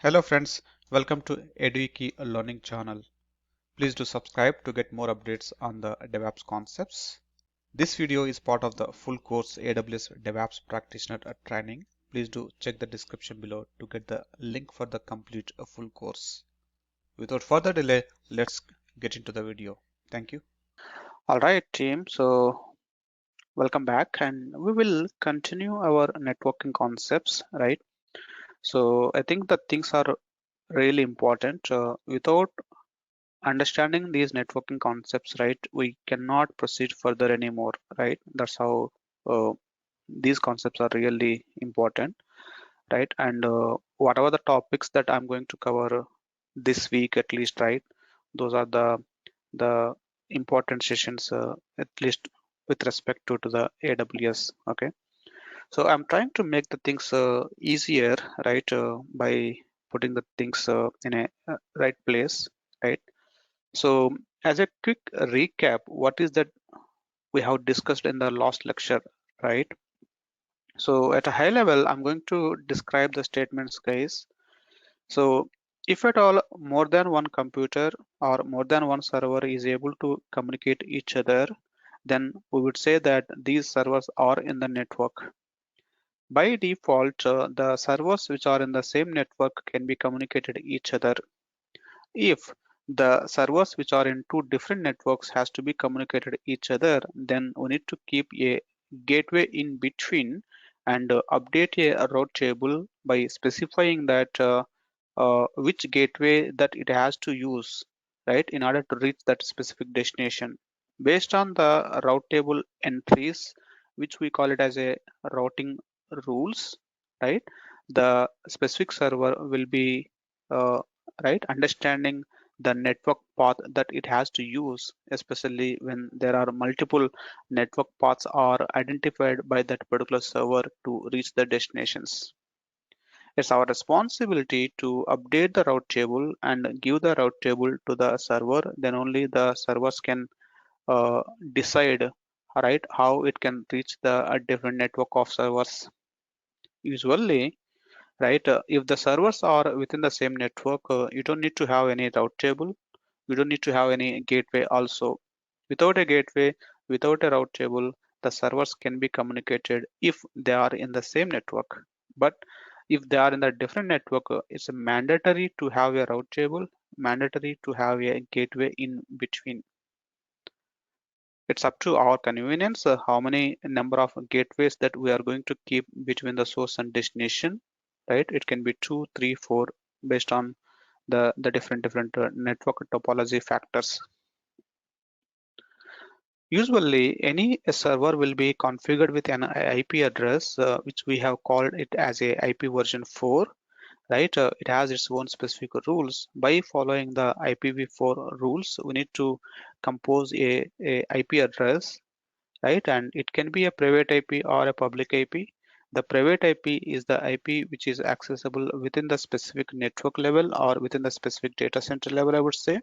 Hello friends, welcome to Edwiki Learning channel. Please do subscribe to get more updates on the DevOps concepts. This video is part of the full course AWS DevOps Practitioner training. Please do check the description below to get the link for the complete full course. Without further delay, let's get into the video. Thank you. All right, team. So welcome back, and we will continue our networking concepts, right? So I think that things are really important. Without understanding these networking concepts, right, we cannot proceed further anymore, right? That's how these concepts are really important, right? And whatever the topics that I'm going to cover this week, at least, right? Those are the important sessions, at least with respect to the AWS. Okay, so I'm trying to make the things easier, right, by putting the things in a right place, right? So as a quick recap, what is that we have discussed in the last lecture, right? So at a high level, I'm going to describe the statements, guys. So if at all more than one computer or more than one server is able to communicate each other, then we would say that these servers are in the network. By default, the servers which are in the same network can be communicated each other. If the servers which are in two different networks has to be communicated each other, then we need to keep a gateway in between and update a route table by specifying that which gateway that it has to use, right, in order to reach that specific destination. Based on the route table entries, which we call it as a routing rules, right, the specific server will be right, understanding the network path that it has to use, especially when there are multiple network paths are identified by that particular server to reach the destinations. It's our responsibility to update the route table and give the route table to the server. Then only the servers can uh, decide, right, how it can reach the different network of servers. Usually, right, if the servers are within the same network, you don't need to have any route table. You don't need to have any gateway also. Without a gateway, without a route table, the servers can be communicated if they are in the same network. But if they are in a different network, it's mandatory to have a route table, mandatory to have a gateway in between. It's up to our convenience how many number of gateways that we are going to keep between the source and destination, right? It can be 2, 3, 4 based on the different network topology factors. Usually, any server will be configured with an IP address, which we have called it as a IP version 4, right? It has its own specific rules. By following the IPv4 rules, we need to compose a IP address, right? And it can be a private IP or a public IP. The private IP is the IP which is accessible within the specific network level or within the specific data center level, I would say,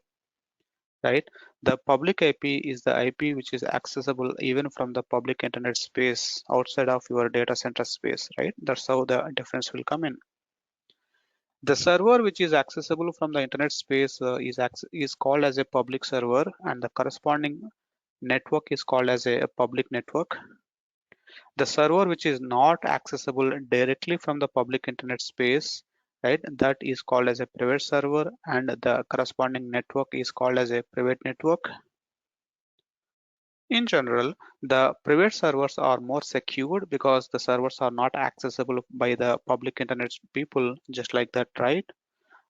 right? The public IP is the IP which is accessible even from the public internet space outside of your data center space, right? That's how the difference will come in. The server which is accessible from the internet space is called as a public server, and the corresponding network is called as a public network. The server which is not accessible directly from the public internet space, right, that is called as a private server, and the corresponding network is called as a private network. In general, the private servers are more secured because the servers are not accessible by the public internet people, just like that, right?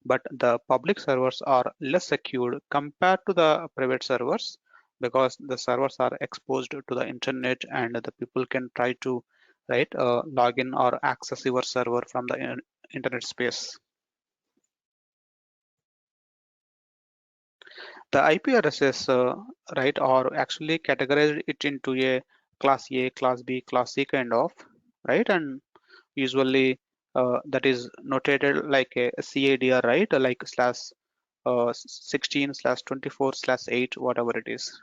But the public servers are less secured compared to the private servers because the servers are exposed to the internet and the people can try to, right, log in or access your server from the internet space. The IP addresses, right, are actually categorized it into a, class B, class C kind of, right, and usually that is notated like a CADR, right, like slash 16/24/8, whatever it is.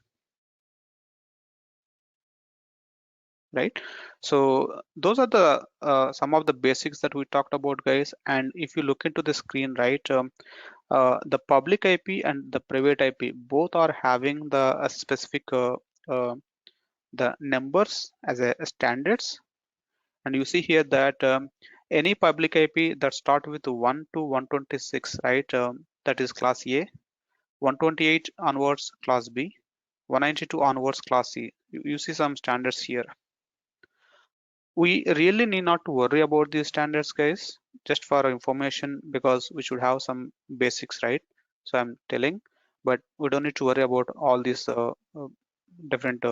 right? So those are the some of the basics that we talked about, guys. And if you look into the screen, right, the public IP and the private IP both are having the specific uh, the numbers as a standards. And you see here that any public IP that start with 1 to 126, right, that is class A, 128 onwards class B, 192 onwards class C. You see some standards here. We really need not to worry about these standards, guys, just for information, because we should have some basics, right? So I'm telling, but we don't need to worry about all these different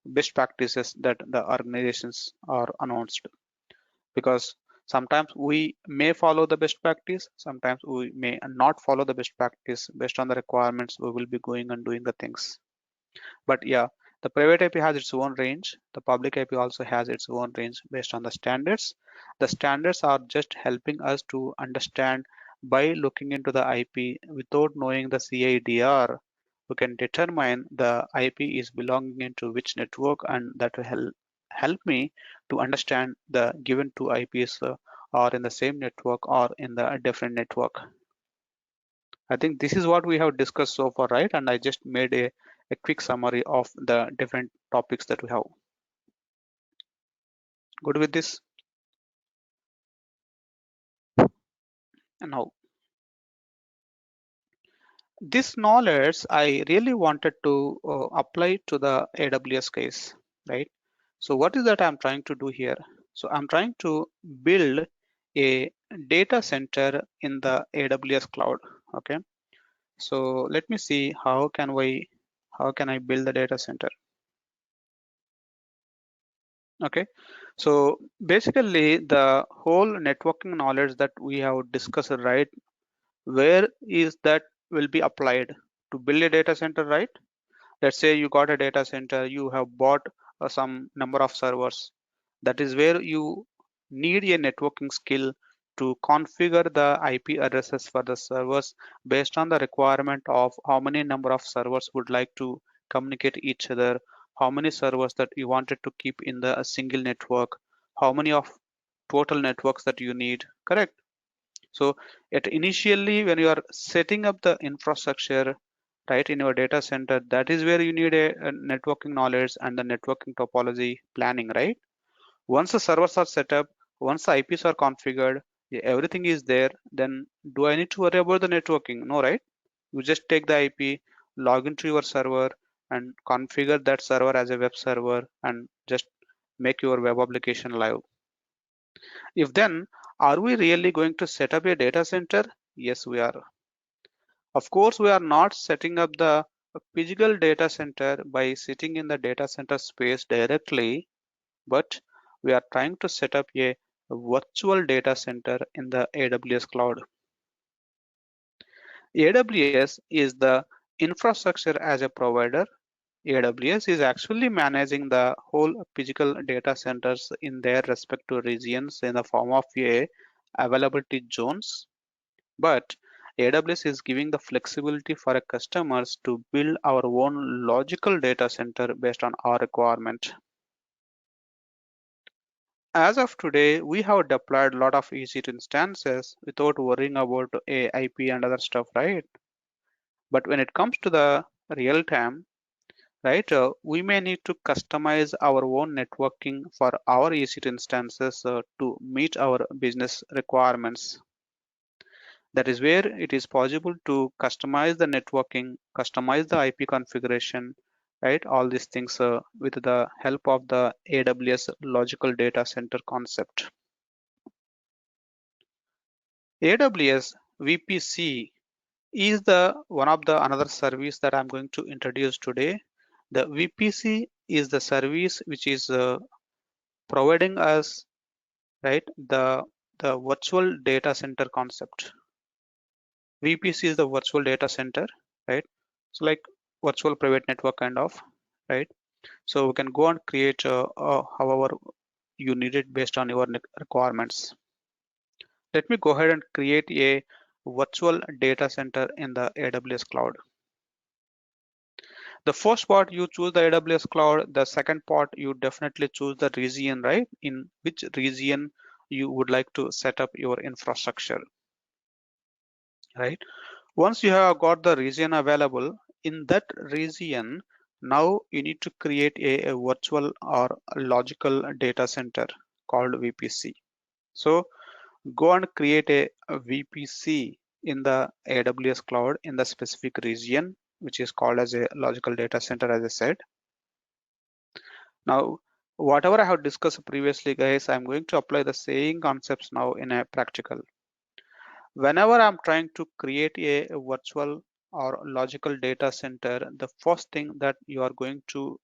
best practices that the organizations are announced, because sometimes we may follow the best practice, sometimes we may not follow the best practice. Based on the requirements, we will be going and doing the things. But yeah, the private IP has its own range. The public IP also has its own range based on the standards. The standards are just helping us to understand by looking into the IP without knowing the CIDR. We can determine the IP is belonging into which network, and that will help me to understand the given two IPs are in the same network or in the different network. I think this is what we have discussed so far, right? And I just made a quick summary of the different topics that we have. Good with this? And now, this knowledge I really wanted to apply to the AWS case, right? So what is that I'm trying to do here? So I'm trying to build a data center in the AWS cloud. Okay. So let me see how can I build the data center? Okay, so basically the whole networking knowledge that we have discussed, right, where is that will be applied to build a data center, right? Let's say you got a data center, you have bought some number of servers. That is where you need a networking skill to configure the IP addresses for the servers based on the requirement of how many number of servers would like to communicate each other, how many servers that you wanted to keep in the a single network, how many of total networks that you need, correct? So at initially when you are setting up the infrastructure, right, in your data center, that is where you need a networking knowledge and the networking topology planning, right? Once the servers are set up, once the IPs are configured, yeah, everything is there, then do I need to worry about the networking? No, right? You just take the IP, log into your server, and configure that server as a web server and just make your web application live. If then, are we really going to set up a data center? Yes, we are. Of course, we are not setting up the physical data center by sitting in the data center space directly, but we are trying to set up a virtual data center in the AWS cloud. AWS is the infrastructure as a provider. AWS is actually managing the whole physical data centers in their respective regions in the form of a availability zones. But AWS is giving the flexibility for our customers to build our own logical data center based on our requirement. As of today, we have deployed a lot of EC2 instances without worrying about AIP and other stuff, right? But when it comes to the real time, right, we may need to customize our own networking for our EC2 instances to meet our business requirements. That is where it is possible to customize the networking, customize the IP configuration, right? All these things with the help of the AWS logical data center concept. AWS VPC is the one of the another service that I'm going to introduce today. The VPC is the service which is providing us, right, the virtual data center concept. VPC is the virtual data center, right? So like virtual private network kind of, right? So we can go and create however you need it based on your requirements. Let me go ahead and create a virtual data center in the AWS cloud. The first part you choose the AWS cloud, the second part you definitely choose the region, right? In which region you would like to set up your infrastructure, right? Once you have got the region available, in that region, now you need to create a virtual or a logical data center called VPC. So go and create a VPC in the AWS cloud in the specific region, which is called as a logical data center, as I said. Now, whatever I have discussed previously, guys, I'm going to apply the same concepts now in a practical. Whenever I'm trying to create a virtual or logical data center, the first thing that you are going to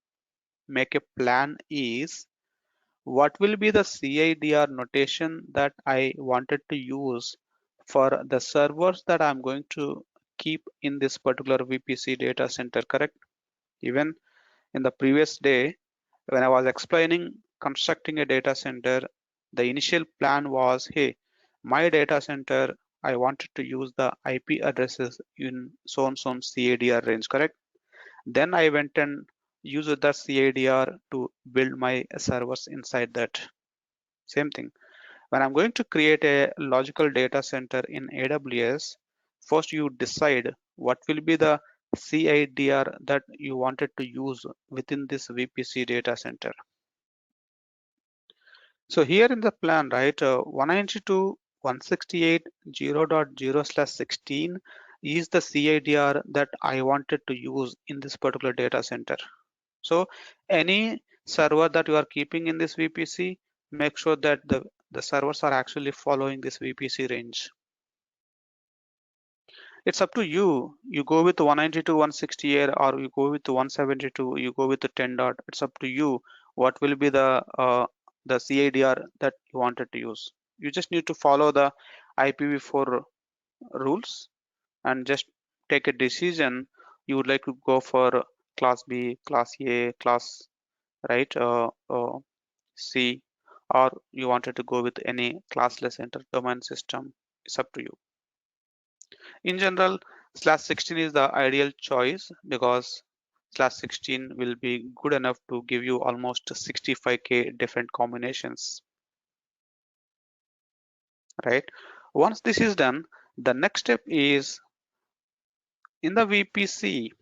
make a plan is what will be the CIDR notation that I wanted to use for the servers that I'm going to keep in this particular VPC data center, correct? Even in the previous day, when I was explaining constructing a data center, the initial plan was, hey, my data center, I wanted to use the IP addresses in so and so CIDR range, correct? Then I went and used the CIDR to build my servers inside that. Same thing. When I'm going to create a logical data center in AWS, first you decide what will be the CIDR that you wanted to use within this VPC data center. So here in the plan, right, 192.168.0.0/16 is the CIDR that I wanted to use in this particular data center. So any server that you are keeping in this VPC, make sure that the servers are actually following this VPC range. It's up to you. You go with 192.168 or you go with 172, you go with the 10 dot. It's up to you what will be the CIDR that you wanted to use. You just need to follow the IPv4 rules and just take a decision. You would like to go for class B, class A, class, right, C, or you wanted to go with any classless inter-domain system. It's up to you. In general, /16 is the ideal choice because /16 will be good enough to give you almost 65K different combinations, right? Once this is done, the next step is in the VPC.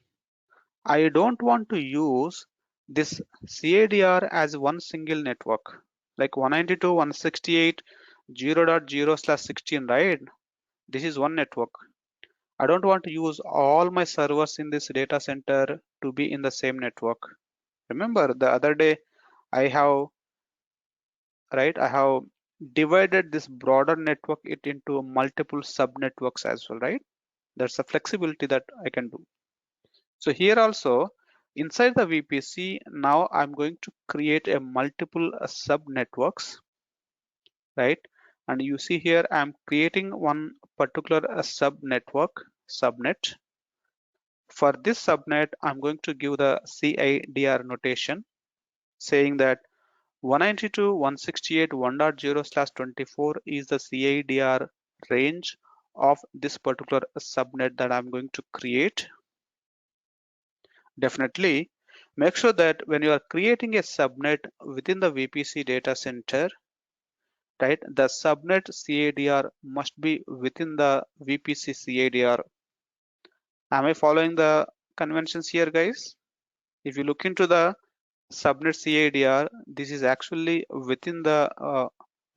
I don't want to use this CIDR as one single network like 192.168.0.0/16, right? This is one network. I don't want to use all my servers in this data center to be in the same network. Remember the other day I have divided this broader network it into multiple sub networks as well, right? That's a flexibility that I can do. So here also inside the VPC, now I'm going to create a multiple sub networks, right? And you see here I'm creating one particular sub network, subnet. For this subnet, I'm going to give the CIDR notation saying that 192.168.1.0/24 is the CIDR range of this particular subnet that I'm going to create. Definitely make sure that when you are creating a subnet within the VPC data center, right, the subnet CIDR must be within the VPC CIDR. Am I following the conventions here, guys? If you look into the subnet CIDR, this is actually within the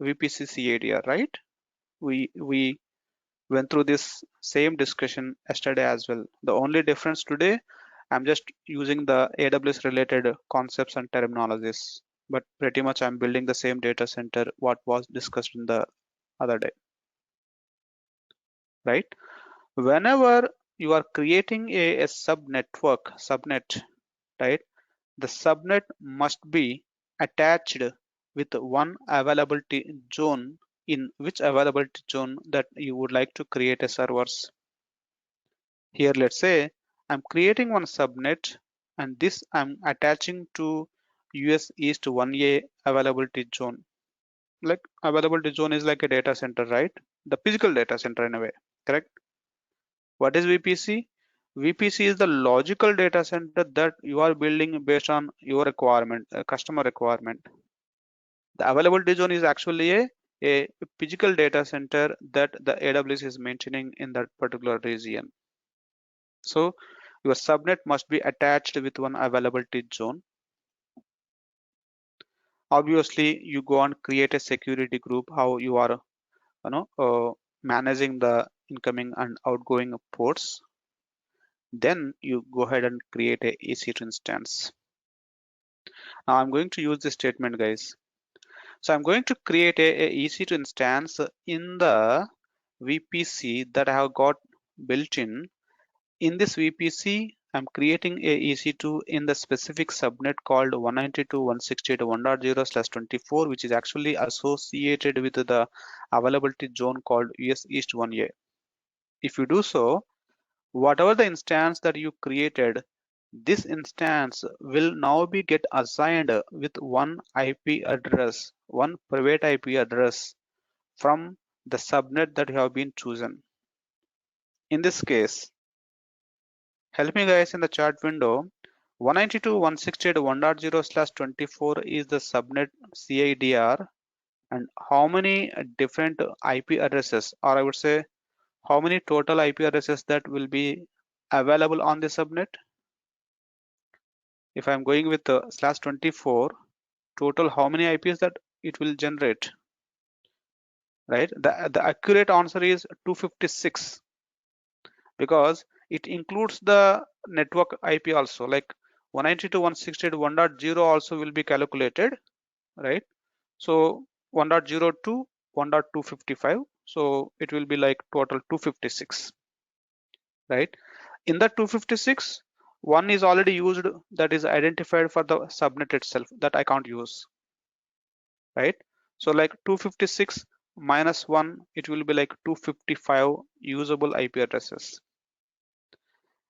VPC CIDR, right? We went through this same discussion yesterday as well. The only difference today, I'm just using the AWS related concepts and terminologies, but pretty much I'm building the same data center what was discussed in the other day, right? Whenever you are creating a subnet, right? The subnet must be attached with one availability zone in which availability zone that you would like to create a servers. Here, let's say I'm creating one subnet and this I'm attaching to US East 1A availability zone. Like availability zone is like a data center, right? The physical data center in a way, correct? What is VPC? VPC is the logical data center that you are building based on your requirement, customer requirement. The availability zone is actually a physical data center that the AWS is maintaining in that particular region. So your subnet must be attached with one availability zone. Obviously, you go and create a security group, how you are managing the incoming and outgoing ports. Then you go ahead and create a EC2 instance. Now I'm going to use this statement, guys. So I'm going to create a EC2 instance in the VPC that I have got built in. In this VPC, I'm creating a EC2 in the specific subnet called 192.168.1.0/24, which is actually associated with the availability zone called US East 1A. If you do so, whatever the instance that you created, this instance will now be get assigned with one IP address, one private IP address from the subnet that you have been chosen. In this case, help me guys in the chat window. 192.168.1.0/24 is the subnet CIDR, and how many different IP addresses, or I would say how many total IP addresses that will be available on the subnet? If I'm going with the /24, total how many IPs that it will generate, right? The accurate answer is 256, because it includes the network IP also, like 192.168.1.0 also will be calculated, right? So 1.02, 1.255, so it will be like total 256, right? In that 256, one is already used, that is identified for the subnet itself, that I can't use, right? So like 256 minus 1, it will be like 255 usable IP addresses.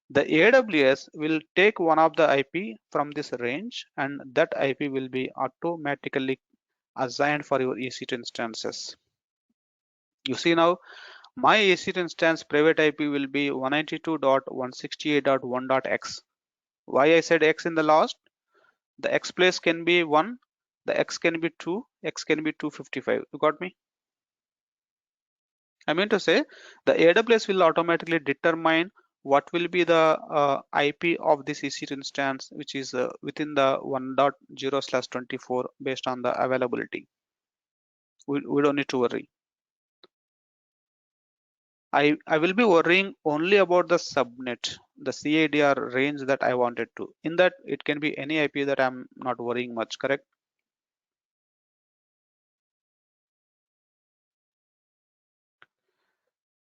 The AWS will take one of the IP from this range, and that IP will be automatically assigned for your EC2 instances. You see now, my EC2 instance private IP will be 192.168.1.x. Why I said X in the last? The X place can be 1, the X can be 2, X can be 255. You got me? I mean to say, the AWS will automatically determine what will be the IP of this EC2 instance, which is within the 1.0/24 based on the availability. We don't need to worry. I will be worrying only about the subnet, the CIDR range that I wanted to. In that, it can be any IP that I'm not worrying much, correct?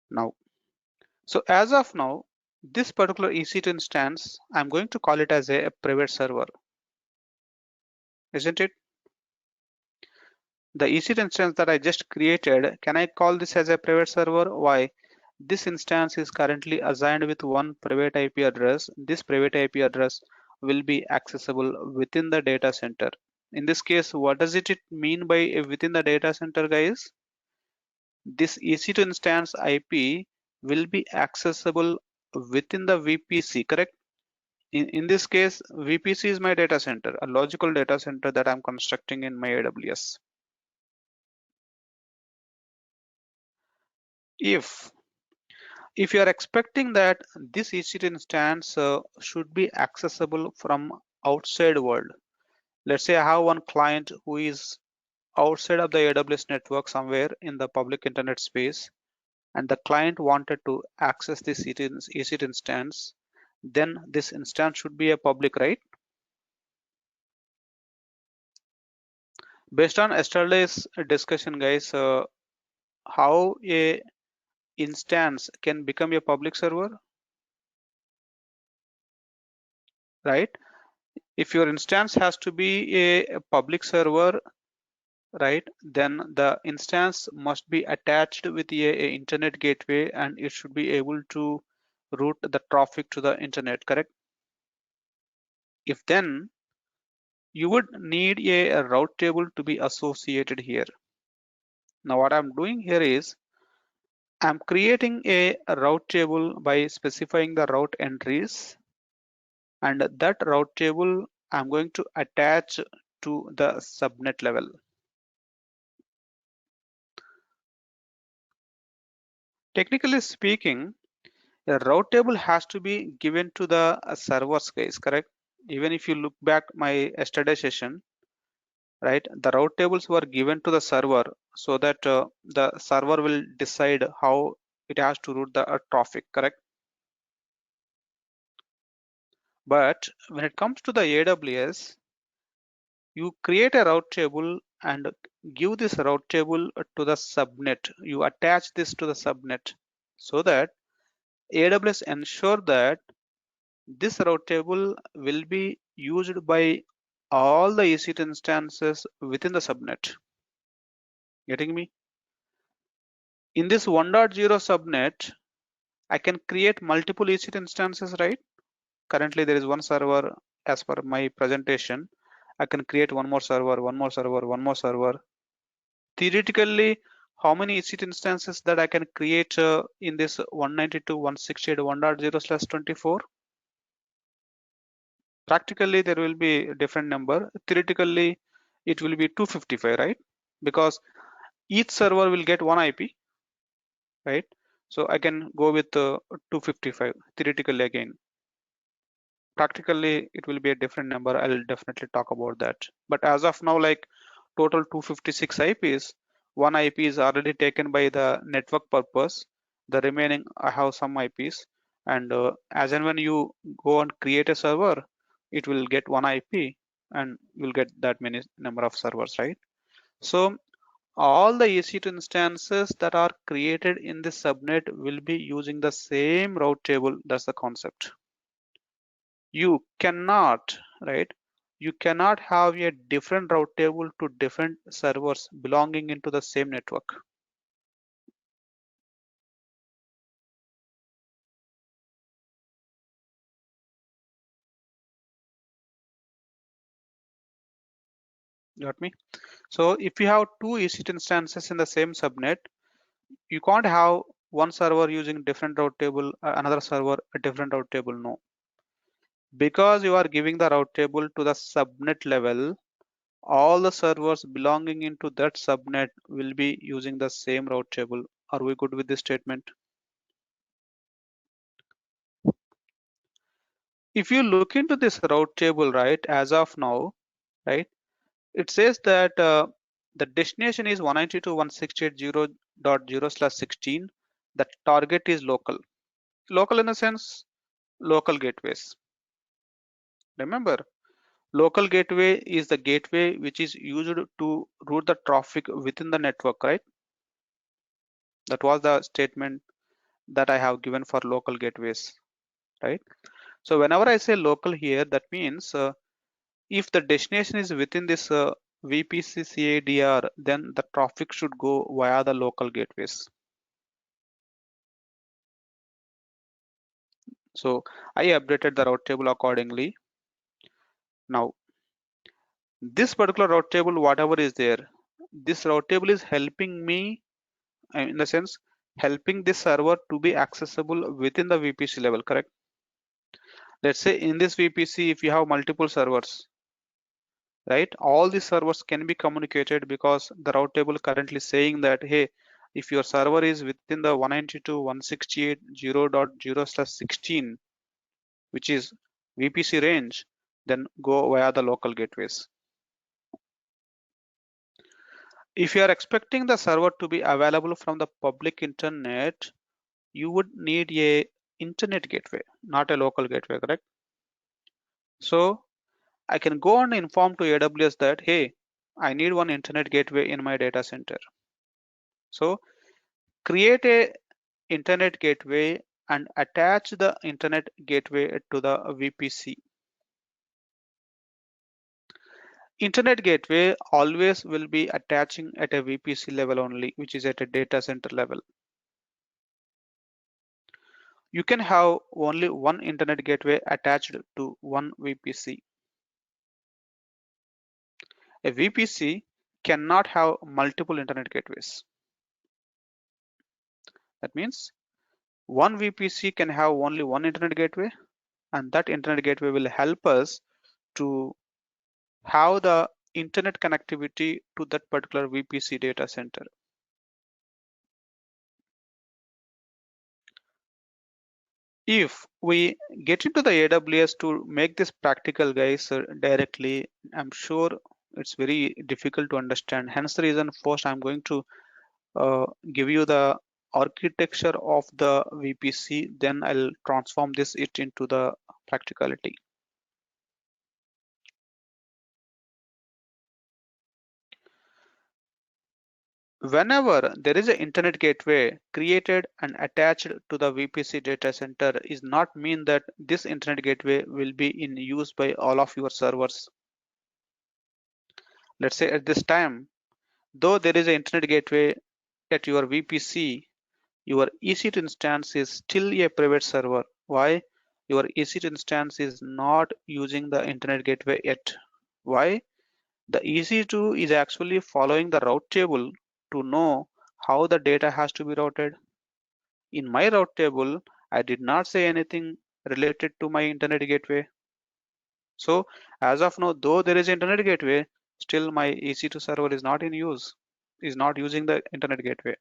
Now, so as of now, this particular EC2 instance, I'm going to call it as a private server, isn't it? The EC2 instance that I just created, can I call this as a private server? Why? This instance is currently assigned with one private IP address. This private IP address will be accessible within the data center. In this case, what does it mean by within the data center, guys? This EC2 instance IP will be accessible within the VPC, correct? In this case, VPC is my data center, a logical data center that I'm constructing in my AWS. If you are expecting that this EC2 instance should be accessible from outside world, let's say I have one client who is outside of the AWS network somewhere in the public internet space, and the client wanted to access this EC2 instance, then this instance should be a public, right? Based on yesterday's discussion, guys, how a instance can become a public server, right? If your instance has to be a public server, right, then the instance must be attached with a internet gateway, and it should be able to route the traffic to the internet, correct? If then, you would need a route table to be associated here. Now what I'm doing here is, I'm creating a route table by specifying the route entries, and that route table I'm going to attach to the subnet level. Technically speaking, a route table has to be given to the server's case, correct? Even if you look back my yesterday session, right, the route tables were given to the server so that the server will decide how it has to route the traffic, correct? But when it comes to the AWS, you create a route table and give this route table to the subnet. You attach this to the subnet so that AWS ensure that this route table will be used by all the EC2 instances within the subnet. Getting me? In this 1.0 subnet, I can create multiple EC2 instances, right? Currently, there is one server as per my presentation. I can create one more server, one more server, one more server. Theoretically, how many EC2 instances that I can create in this 192.168.1.0/24? Practically, there will be a different number. Theoretically, it will be 255, right? Because each server will get one IP, right? So I can go with 255 theoretically again. Practically, it will be a different number. I'll definitely talk about that. But as of now, like total 256 IPs, one IP is already taken by the network purpose. The remaining, I have some IPs. And as and when you go and create a server, it will get one IP and you'll get that many number of servers, right? So all the EC2 instances that are created in this subnet will be using the same route table. That's the concept. You cannot, right? You cannot have a different route table to different servers belonging into the same network. Got me? So if you have two EC2 instances in the same subnet, you can't have one server using different route table, another server a different route table. No, because you are giving the route table to the subnet level, all the servers belonging into that subnet will be using the same route table. Are we good with this statement? If you look into this route table, right, as of now, right, it says that the destination is 192.168.0.0/16. The target is local. Local in a sense, local gateways. Remember, local gateway is the gateway which is used to route the traffic within the network, right? That was the statement that I have given for local gateways, right? So whenever I say local here, that means if the destination is within this VPC CIDR, then the traffic should go via the local gateways. So I updated the route table accordingly. Now, this particular route table, whatever is there, this route table is helping me in the sense helping this server to be accessible within the VPC level, correct? Let's say in this VPC, if you have multiple servers, right, all these servers can be communicated because the route table currently saying that, hey, if your server is within the 192.168.0.0/16, which is VPC range, then go via the local gateways. If you are expecting the server to be available from the public internet, you would need a internet gateway, not a local gateway, correct? So I can go and inform to AWS that, hey, I need one internet gateway in my data center. So create a internet gateway and attach the internet gateway to the VPC. Internet gateway always will be attaching at a VPC level only, which is at a data center level. You can have only one internet gateway attached to one VPC. A VPC cannot have multiple internet gateways. That means one VPC can have only one internet gateway, and that internet gateway will help us to have the internet connectivity to that particular VPC data center. If we get into the AWS to make this practical, guys, directly, I'm sure it's very difficult to understand. Hence the reason first I'm going to give you the architecture of the VPC, then I'll transform it into the practicality. Whenever there is an internet gateway created and attached to the VPC data center is not mean that this internet gateway will be in use by all of your servers. Let's say at this time, though there is an internet gateway at your VPC, your EC2 instance is still a private server. Why? Your EC2 instance is not using the internet gateway yet. Why? The EC2 is actually following the route table to know how the data has to be routed. In my route table, I did not say anything related to my internet gateway. So as of now, though there is internet gateway, still my EC2 server is not in use, is not using the internet gateway.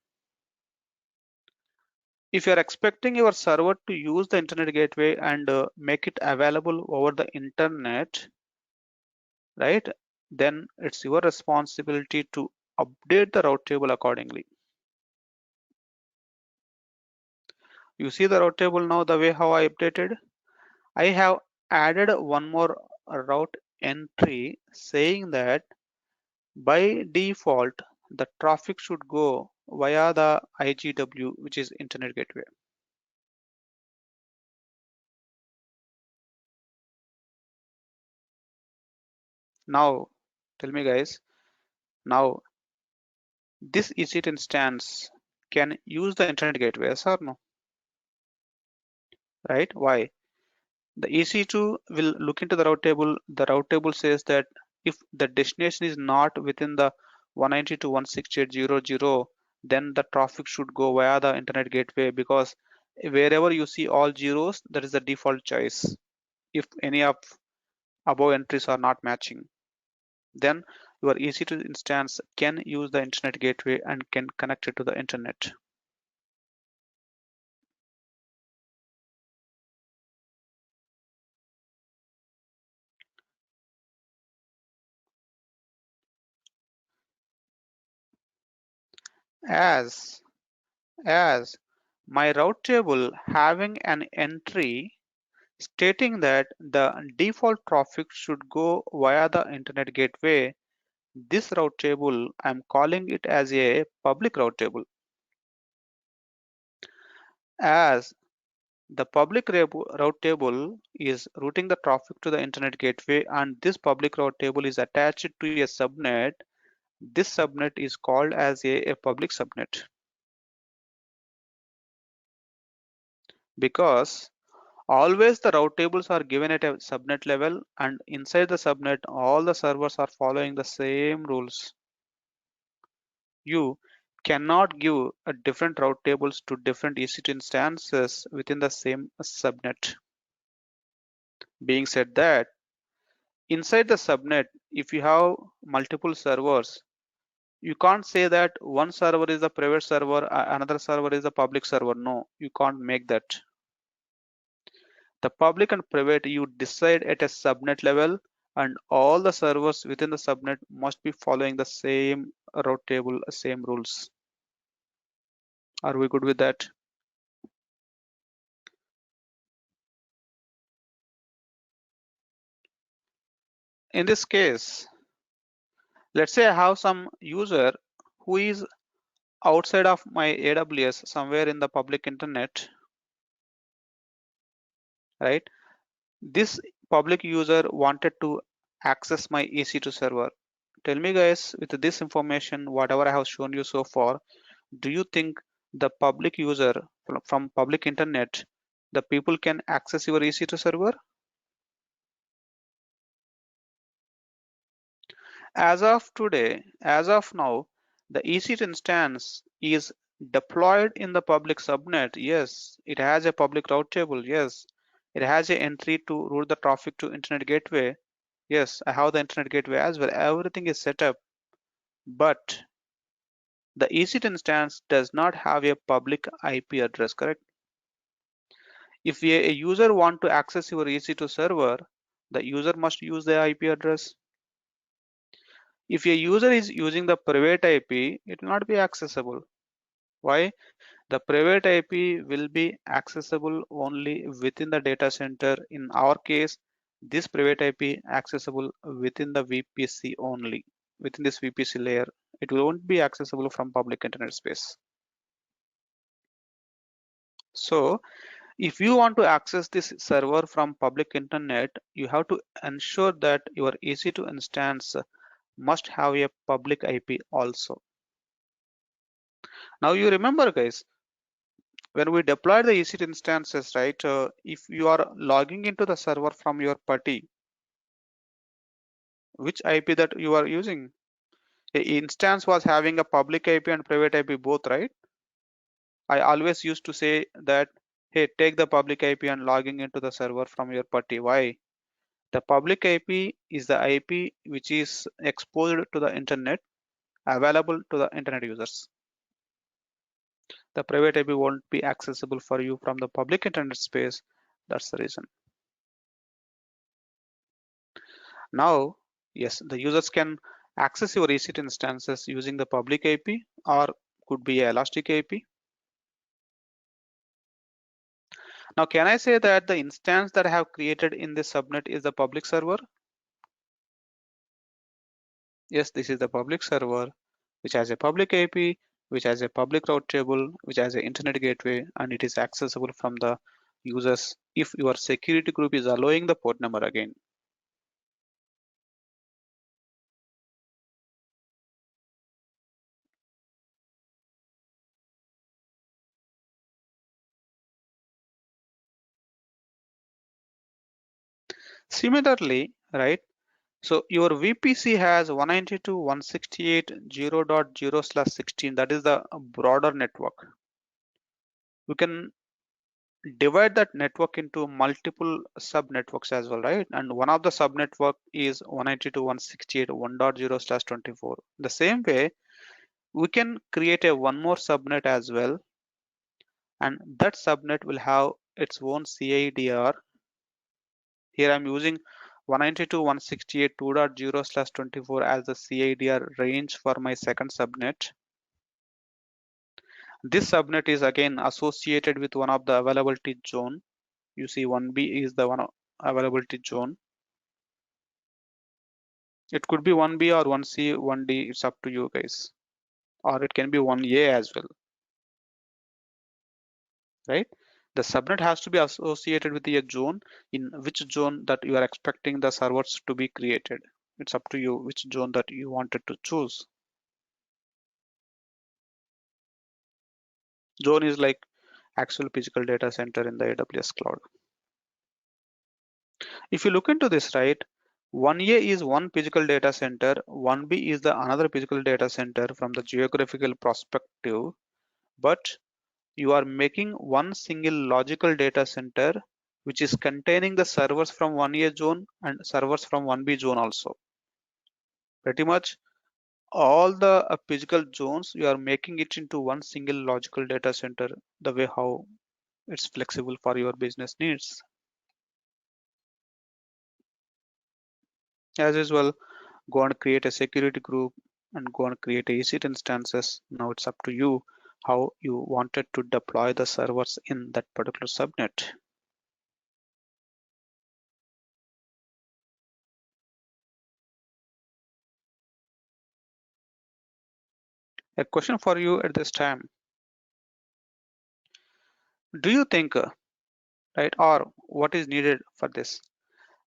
If you are expecting your server to use the internet gateway and make it available over the internet, right, then it's your responsibility to update the route table accordingly. You see the route table now, the way how I updated. I have added one more route entry saying that by default the traffic should go via the IGW, which is internet gateway. Now tell me guys, now this EC2 instance can use the internet gateway, yes or no? Right? Why? The EC2 will look into the route table. The route table says that if the destination is not within the 192.168.0.0, then the traffic should go via the internet gateway, because wherever you see all zeros, that is the default choice. If any of above entries are not matching, then your EC2 instance can use the internet gateway and can connect it to the internet. As my route table having an entry stating that the default traffic should go via the internet gateway, this route table, I'm calling it as a public route table. As the public route table is routing the traffic to the internet gateway, and this public route table is attached to a subnet, this subnet is called as a public subnet. Because always the route tables are given at a subnet level, and inside the subnet all the servers are following the same rules. You cannot give a different route tables to different EC2 instances within the same subnet. Being said that, inside the subnet, if you have multiple servers, you can't say that one server is a private server, another server is a public server. No, you can't make that. The public and private you decide at a subnet level, and all the servers within the subnet must be following the same route table, same rules. Are we good with that? In this case, let's say I have some user who is outside of my AWS, somewhere in the public internet, right? This public user wanted to access my EC2 server. Tell me guys, with this information, whatever I have shown you so far, do you think the public user from public internet, the people can access your EC2 server? As of today, as of now, the EC2 instance is deployed in the public subnet. Yes, it has a public route table. Yes, it has an entry to route the traffic to internet gateway. Yes, I have the internet gateway as well. Everything is set up, but the EC2 instance does not have a public IP address, correct? If a user want to access your EC2 server, the user must use the IP address. If a user is using the private IP, it will not be accessible. Why? The private IP will be accessible only within the data center. In our case, this private IP accessible within the VPC only. Within this VPC layer, it won't be accessible from public internet space. So if you want to access this server from public internet, you have to ensure that your EC2 instance must have a public IP also. Now you remember guys, when we deploy the EC2 instances, right? If you are logging into the server from your PuTTY, which IP that you are using? The instance was having a public IP and private IP both, right? I always used to say that, hey, take the public IP and logging into the server from your PuTTY. Why? The public IP is the IP which is exposed to the internet, available to the internet users. The private IP won't be accessible for you from the public internet space. That's the reason. Now, yes, the users can access your EC2 instances using the public IP or could be a elastic IP. Now, can I say that the instance that I have created in this subnet is the public server? Yes, this is the public server, which has a public IP, which has a public route table, which has an internet gateway, and it is accessible from the users if your security group is allowing the port number again. Similarly, right? So your VPC has 192.168.0.0/16. That is the broader network. We can divide that network into multiple sub networks as well, right? And one of the sub network is 192.168.1.0/24. The same way, we can create a one more subnet as well, and that subnet will have its own CIDR. Here I'm using 192.168.2.0/24 as the CIDR range for my second subnet. This subnet is again associated with one of the availability zone. You see 1B is the one availability zone. It could be 1B or 1C, 1D, it's up to you guys. Or it can be 1A as well, right? The subnet has to be associated with a zone, in which zone that you are expecting the servers to be created. It's up to you which zone that you wanted to choose. Zone is like actual physical data center in the AWS cloud. If you look into this, right, 1A is one physical data center, 1B is the another physical data center from the geographical perspective, but you are making one single logical data center which is containing the servers from 1A zone and servers from 1B zone also. Pretty much all the physical zones, you are making it into one single logical data center, the way how it's flexible for your business needs. As usual, go and create a security group and go and create a EC2 instances. Now it's up to you how you wanted to deploy the servers in that particular subnet. A question for you at this time. Do you think, right, or what is needed for this?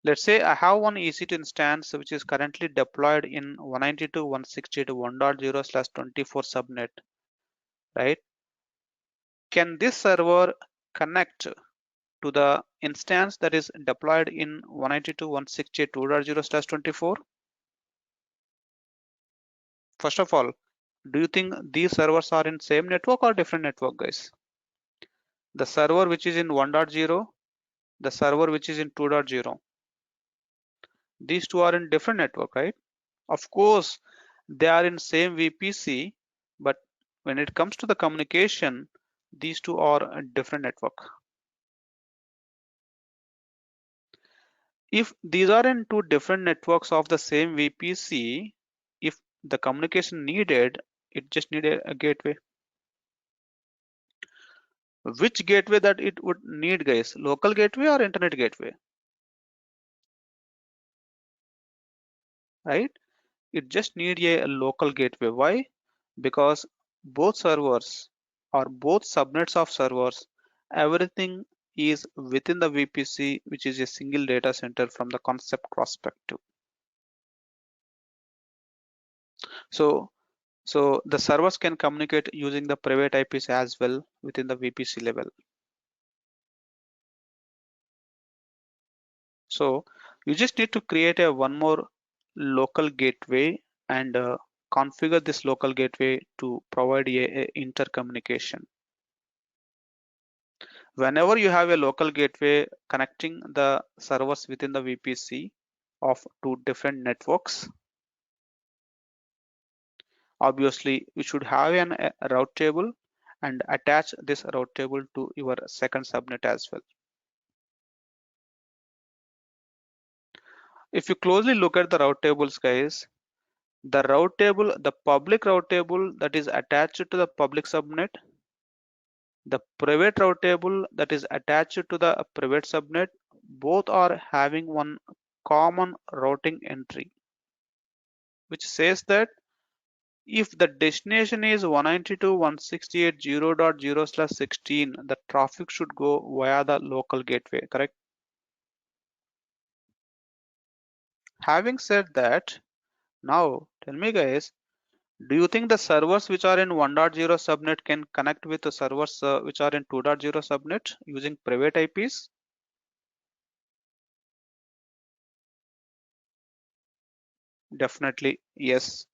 Let's say I have one EC2 instance which is currently deployed in 192.168.1.0/24 subnet, right? Can this server connect to the instance that is deployed in 192.168.2.0/24? First of all, Do you think these servers are in same network or different network, guys? The server which is in 1.0, the server which is in 2.0. These two are in different network, right? Of course, they are in same VPC, but when it comes to the communication, these two are a different network. If these are in two different networks of the same VPC, if the communication needed, it just needed a gateway. Which gateway that it would need, guys? Local gateway or internet gateway? Right? It just need a local gateway. Why? Because both servers or both subnets of servers, everything is within the VPC, which is a single data center from the concept perspective. So the servers can communicate using the private IPs as well within the VPC level. So you just need to create a one more local gateway and configure this local gateway to provide a intercommunication. Whenever you have a local gateway connecting the servers within the VPC of two different networks, obviously you should have a route table and attach this route table to your second subnet as well. If you closely look at the route tables, guys, the route table, the public route table that is attached to the public subnet, the private route table that is attached to the private subnet, both are having one common routing entry, which says that if the destination is 192.168.0.0/16, the traffic should go via the local gateway, correct? Having said that, now tell me, guys, do you think the servers which are in 1.0 subnet can connect with the servers which are in 2.0 subnet using private IPs? Definitely yes.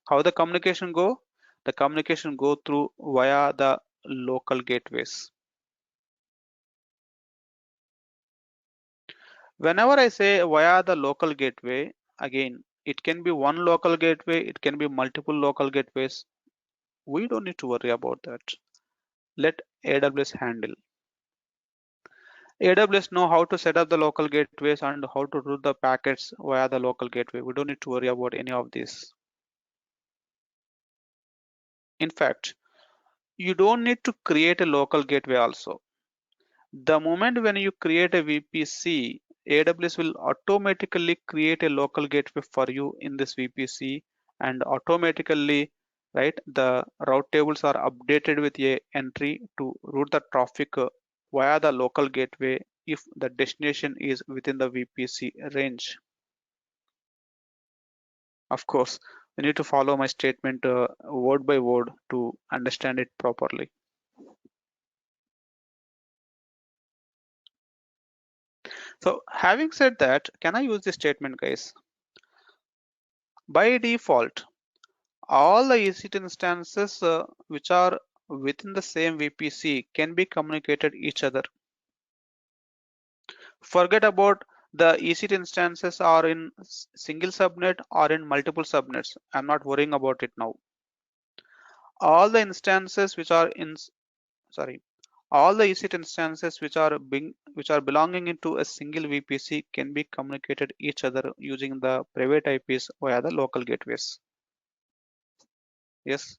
How the communication go? The communication go through via the local gateways. Whenever I say via the local gateway, again, it can be one local gateway, it can be multiple local gateways. We don't need to worry about that. Let AWS handle. AWS know how to set up the local gateways and how to route the packets via the local gateway. We don't need to worry about any of this. In fact, you don't need to create a local gateway also. The moment when you create a VPC, AWS will automatically create a local gateway for you in this VPC, and automatically, right, the route tables are updated with a entry to route the traffic via the local gateway if the destination is within the VPC range. Of course, you need to follow my statement word by word to understand it properly. So having said that, can I use this statement, guys? By default, all the EC2 instances which are within the same VPC can be communicated each other. Forget about the EC2 instances are in single subnet or in multiple subnets. I'm not worrying about it now. All the instances which are in, sorry, all the EC2 instances which are belonging into a single VPC can be communicated each other using the private IPs via the local gateways. Yes.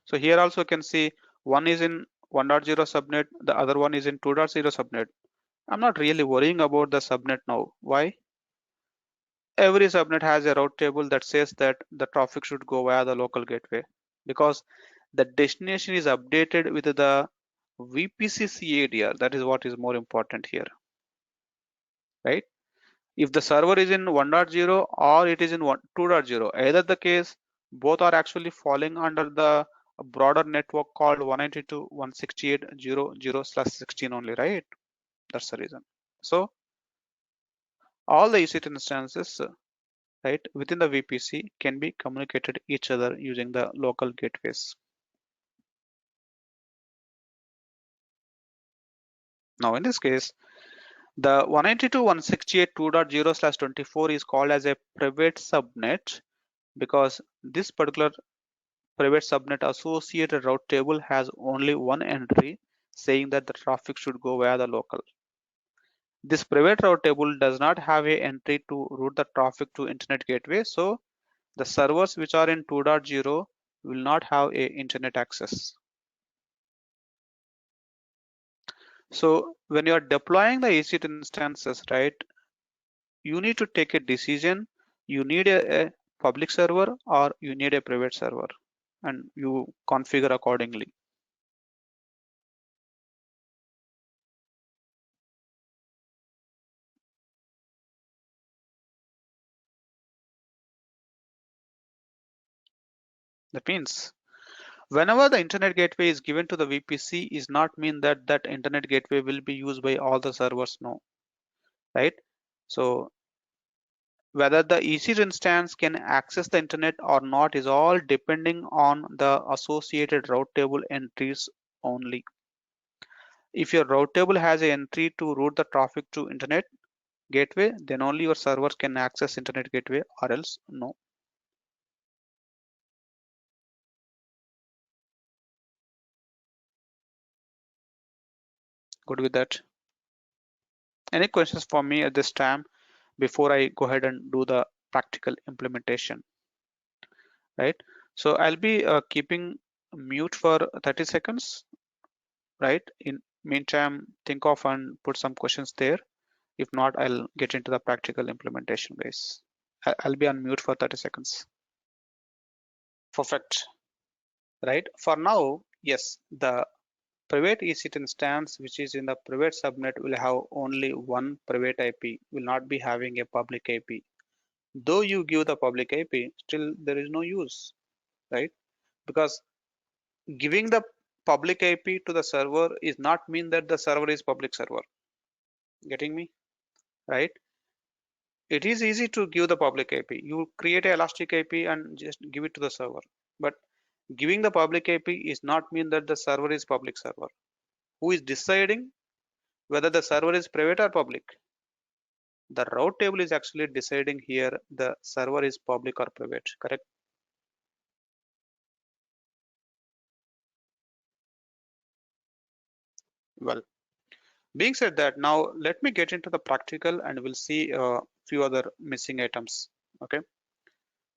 So here also you can see one is in 1.0 subnet, the other one is in 2.0 subnet. I'm not really worrying about the subnet now. Why? Every subnet has a route table that says that the traffic should go via the local gateway because the destination is updated with the VPC CADR. That is what is more important here, right? If the server is in 1.0 or it is in 2.0, either the case, both are actually falling under the broader network called 192.168.0.0/16 only, right? That's the reason. So all the EC2 instances right, within the VPC can be communicated each other using the local gateways. Now in this case, the 192.168.2.0/24 is called as a private subnet because this particular private subnet associated route table has only one entry saying that the traffic should go via the local. This private route table does not have a entry to route the traffic to internet gateway, so the servers which are in 2.0 will not have a internet access. So when you are deploying the EC2 instances, right, you need to take a decision. You need a public server or you need a private server, and you configure accordingly. That means whenever the internet gateway is given to the VPC is not mean that that internet gateway will be used by all the servers, no, right? So whether the EC2 instance can access the internet or not is all depending on the associated route table entries only. If your route table has an entry to route the traffic to internet gateway, then only your servers can access internet gateway or else no. Good with that. Any questions for me at this time before I go ahead and do the practical implementation, right? So I'll be keeping mute for 30 seconds, right? In meantime, think of and put some questions there. If not, I'll get into the practical implementation, guys. I'll be on mute for 30 seconds. Perfect, right? For now, yes, the private EC2 instance, which is in the private subnet, will have only one private IP, will not be having a public IP. Though you give the public IP, still there is no use, right? Because giving the public IP to the server is not mean that the server is public server. Getting me? Right? It is easy to give the public IP. You create a elastic IP and just give it to the server. But giving the public IP is not mean that the server is public server. Who is deciding whether the server is private or public? The route table is actually deciding here the server is public or private, correct? Well, being said that, now let me get into the practical and we'll see a few other missing items. Okay.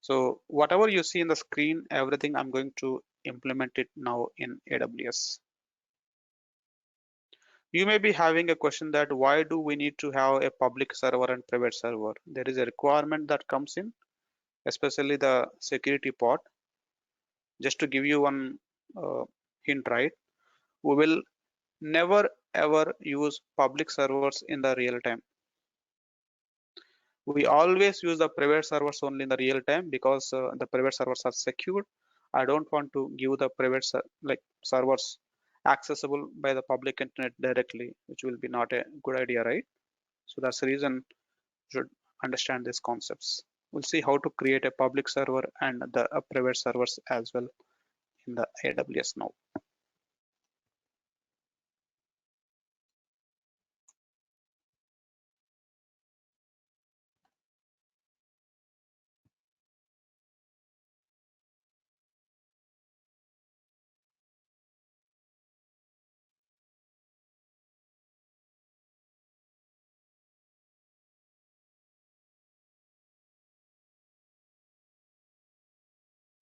So whatever you see in the screen, everything I'm going to implement it now in AWS. You may be having a question that why do we need to have a public server and private server? There is a requirement that comes in, especially the security part. Just to give you one hint, right? We will never ever use public servers in the real time. We always use the private servers only in the real time because the private servers are secured. I don't want to give the private servers accessible by the public internet directly, which will be not a good idea, right? So that's the reason you should understand these concepts. We'll see how to create a public server and the private servers as well in the AWS now.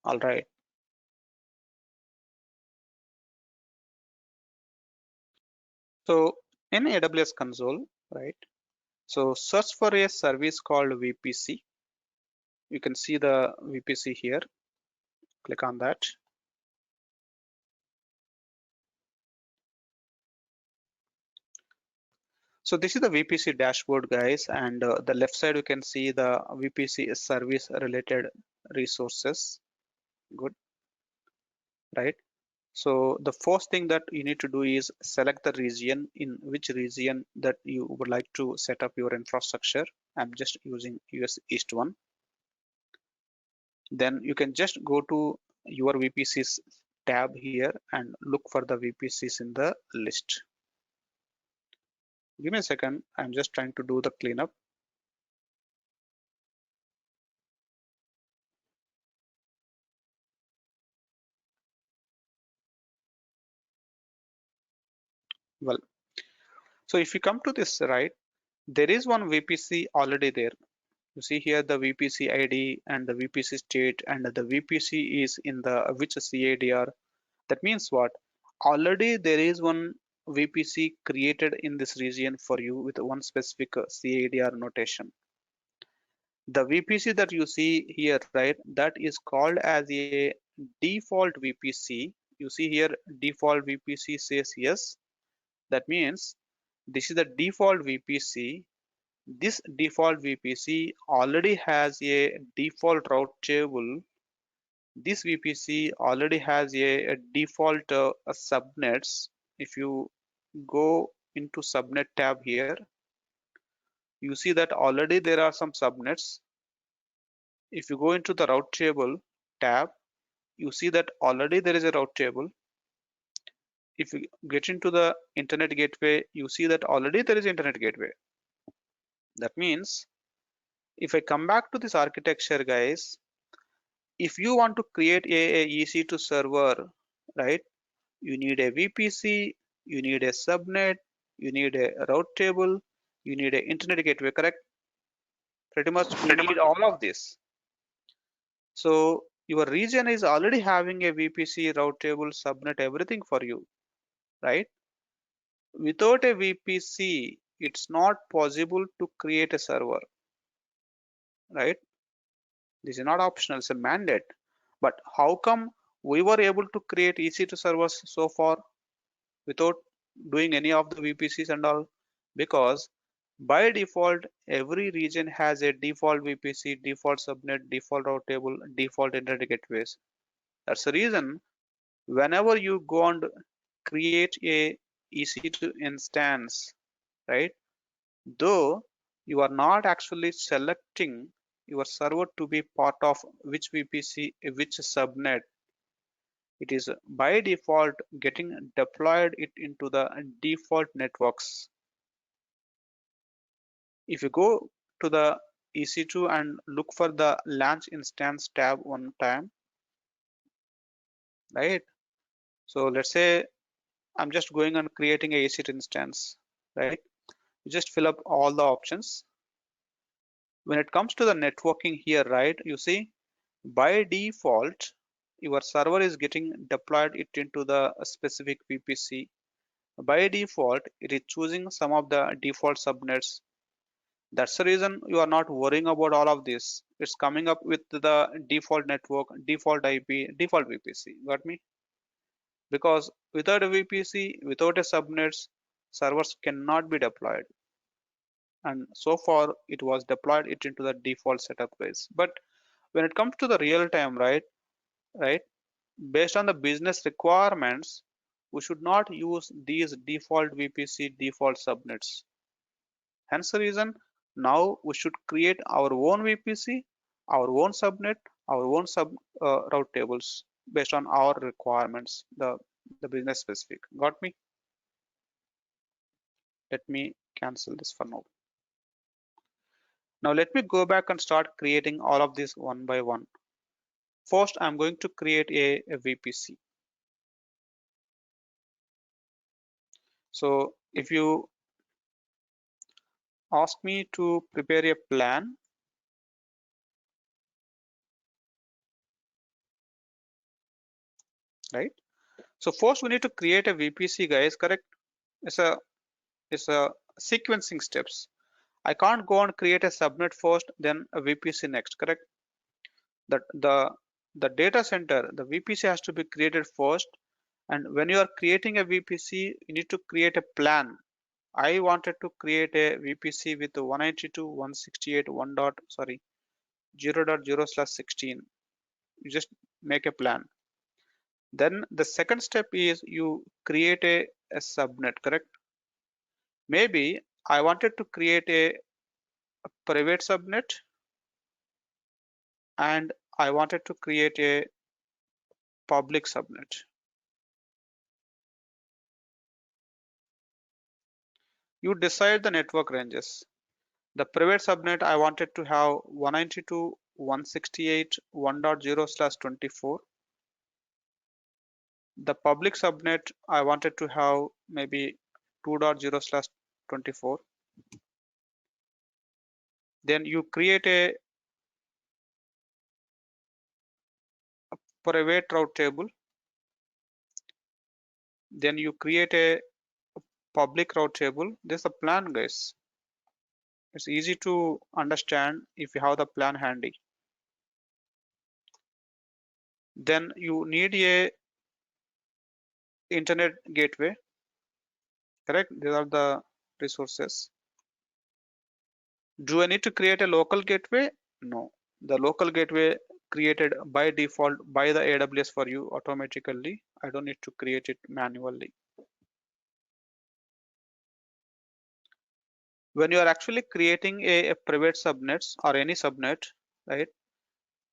All right. So in AWS console, right? So search for a service called VPC. You can see the VPC here. Click on that. So this is the VPC dashboard, guys, and the left side you can see the VPC service related resources. Good, right? So the first thing that you need to do is select the region, in which region that you would like to set up your infrastructure. I'm just using US East one. then you can just go to your VPCs tab here and look for the VPCs in the list. Give me a second. I'm just trying to do the cleanup. Well, so if you come to this, right, there is one VPC already there. You see here the VPC ID and the VPC state, and the VPC is in the which CADR. That means what? Already there is one VPC created in this region for you with one specific CADR notation. The VPC that you see here, right, that is called as a default VPC. You see here default VPC says yes. That means this is the default VPC. This default VPC already has a default route table. This VPC already has a default subnets. If you go into subnet tab here, you see that already there are some subnets. If you go into the route table tab, you see that already there is a route table. If you get into the internet gateway, you see that already there is internet gateway. That means if I come back to this architecture, guys, if you want to create a EC2 server, right, you need a VPC, you need a subnet, you need a route table, you need an internet gateway, correct? Pretty much we need all of this. So your region is already having a VPC, route table, subnet, everything for you, right? Without a VPC, it's not possible to create a server, right? This is not optional, it's a mandate. But how come we were able to create EC2 servers so far without doing any of the VPCs and all? Because by default, every region has a default VPC, default subnet, default route table, default internet gateways. That's the reason whenever you go and create a EC2 instance, right? Though you are not actually selecting your server to be part of which VPC, which subnet, it is by default getting deployed it into the default networks. If you go to the EC2 and look for the launch instance tab one time, right? So let's say I'm just going and creating a EC2 instance, right? You just fill up all the options. When it comes to the networking here, right, you see by default your server is getting deployed it into the specific VPC. By default it is choosing some of the default subnets. That's the reason you are not worrying about all of this. It's coming up with the default network, default IP, default VPC. Got me? Because without a VPC, without a subnets, servers cannot be deployed. And so far it was deployed it into the default setup ways. But when it comes to the real time, right, based on the business requirements, we should not use these default VPC, default subnets. Hence the reason now we should create our own VPC, our own subnet, our own route tables based on our requirements, the business specific. Got me? Let me cancel this for now. Now let me go back and start creating all of this one by one. First, I'm going to create a VPC. So if you ask me to prepare a plan, right? So first we need to create a VPC, guys, correct? It's a sequencing steps. I can't go and create a subnet first, then a VPC next, correct? The data center, the VPC has to be created first. And when you are creating a VPC, you need to create a plan. I wanted to create a VPC with 192.168.1. 0.0/16. You just make a plan. Then the second step is you create a subnet, correct? Maybe I wanted to create a private subnet and I wanted to create a public subnet. You decide the network ranges. The private subnet I wanted to have 192.168.1.0/24. The public subnet I wanted to have maybe 2.0/24. Then you create a private route table. Then you create a public route table. This is the plan, guys. It's easy to understand if you have the plan handy. Then you need a internet gateway, correct? These are the resources. Do I need to create a local gateway? No. The local gateway created by default by the AWS for you automatically. I don't need to create it manually. When you are actually creating a private subnets or any subnet, right?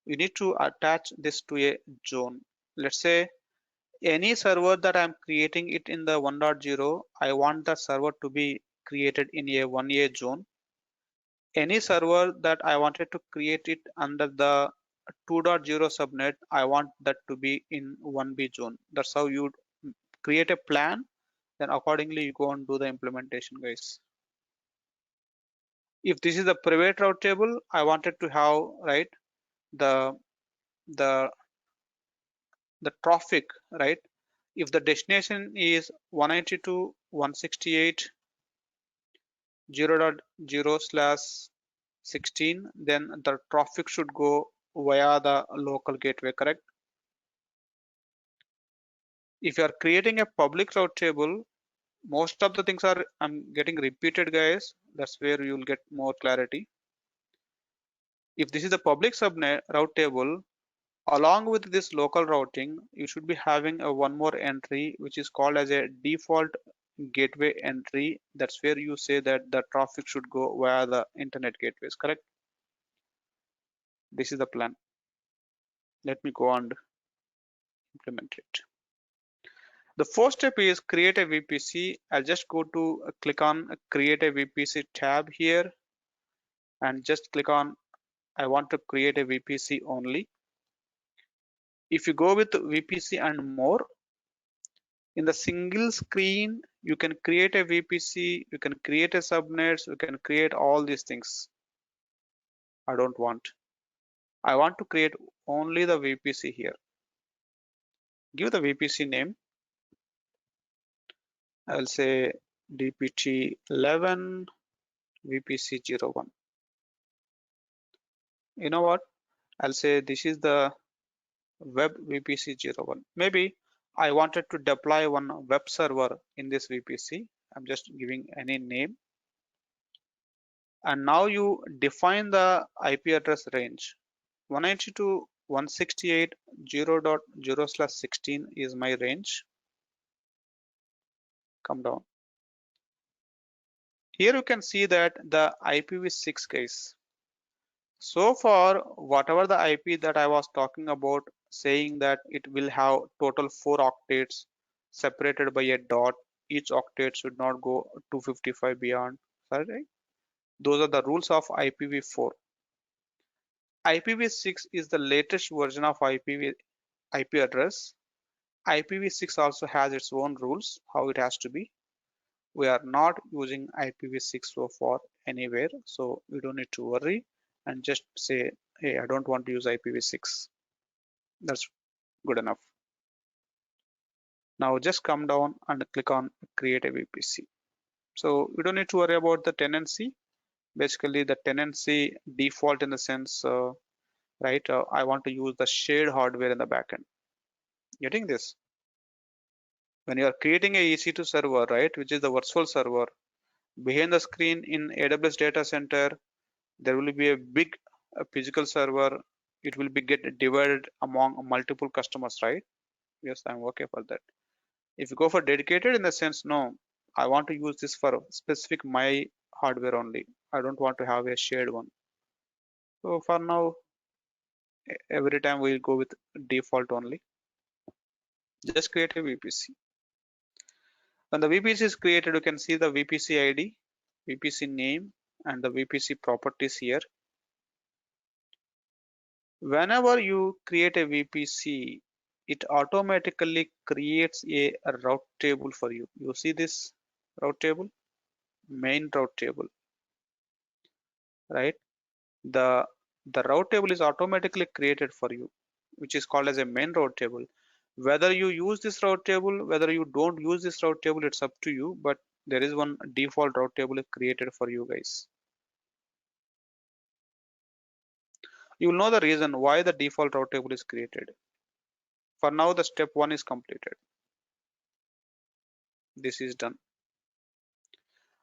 You need to attach this to a zone. Let's say any server that I'm creating it in the 1.0, I want the server to be created in a 1A zone. Any server that I wanted to create it under the 2.0 subnet, I want that to be in 1B zone. That's how you create a plan. Then accordingly, you go and do the implementation, guys. If this is the private route table, I wanted to have, right, the the the traffic, right? If the destination is 192.168.0.0/16, then the traffic should go via the local gateway, correct? If you are creating a public route table, most of the things are I'm getting repeated, guys. That's where you'll get more clarity. If this is the public subnet route table, along with this local routing, you should be having a one more entry which is called as a default gateway entry. That's where you say that the traffic should go via the internet gateways, correct? This is the plan. Let me go and implement it. The first step is create a VPC. I'll just go to click on create a VPC tab here and just click on I want to create a VPC only. If you go with VPC and more, in the single screen, you can create a VPC, you can create a subnets, you can create all these things. I don't want. I want to create only the VPC here. Give the VPC name. I'll say DPT11 VPC01. You know what? I'll say this is the web VPC01. Maybe I wanted to deploy one web server in this VPC. I'm just giving any name. And now you define the IP address range. 192.168.0.0/16 is my range. Come down. Here you can see that the IPv6 case. So far, whatever the IP that I was talking about, saying that it will have total 4 octets separated by a dot, each octet should not go 255 beyond. Right? Those are the rules of IPv4. IPv6 is the latest version of IP address. IPv6 also has its own rules, how it has to be. We are not using IPv6 so far anywhere, so you don't need to worry and just say, hey, I don't want to use IPv6. That's good enough. Now just come down and click on create a VPC. So you don't need to worry about the tenancy. Basically the tenancy default in the sense, right, I want to use the shared hardware in the backend. Getting this? When you are creating a EC2 server, right, which is the virtual server, behind the screen in AWS data center, there will be a big physical server. It will be get divided among multiple customers, right? Yes, I'm okay for that. If you go for dedicated in the sense, no, I want to use this for specific my hardware only. I don't want to have a shared one. So for now, every time we'll go with default only. Just create a VPC. When the VPC is created, you can see the VPC ID, VPC name, and the VPC properties here. Whenever you create a VPC, it automatically creates a route table for you. You see this route table, main route table, right? The route table is automatically created for you, which is called as a main route table. Whether you use this route table, whether you don't use this route table, it's up to you, but there is one default route table created for you guys. You will know the reason why the default route table is created. For now, the step 1 is completed. This is done.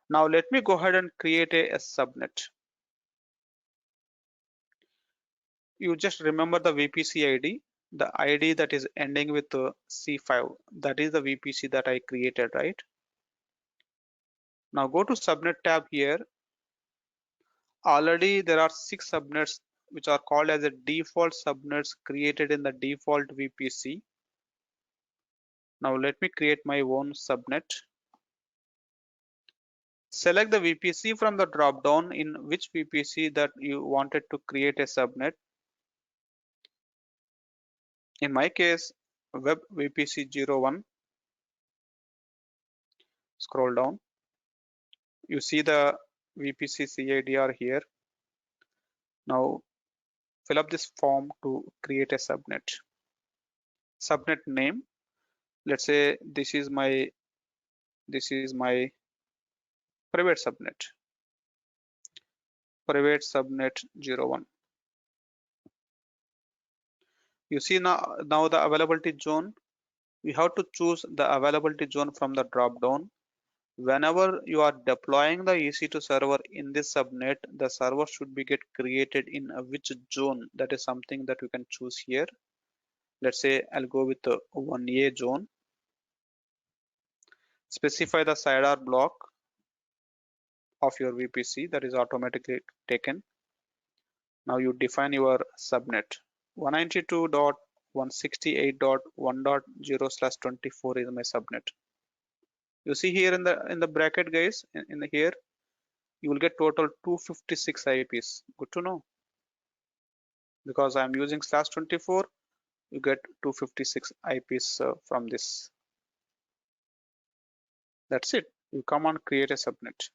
Now let me go ahead and create a subnet. You just remember the VPC ID, the ID that is ending with C5. That is the VPC that I created, right? Now go to subnet tab here. Already there are 6 subnets which are called as a default subnets created in the default VPC. Now let me create my own subnet. Select the VPC from the drop down in which VPC that you wanted to create a subnet. In my case, web VPC 01. Scroll down. You see the VPC CIDR here. Now fill up this form to create a subnet. Subnet name. Let's say this is my private subnet. Private subnet 01. You see now the availability zone. We have to choose the availability zone from the drop down. Whenever you are deploying the EC2 server in this subnet, the server should be get created in which zone. That is something that we can choose here. Let's say I'll go with the 1A zone. Specify the CIDR block of your VPC that is automatically taken. Now you define your subnet. 192.168.1.0/24 is my subnet. You see here in the bracket, guys, in here you will get total 256 IPs. Good to know. Because I'm using /24, you get 256 IPs from this. That's it. You come on create a subnet.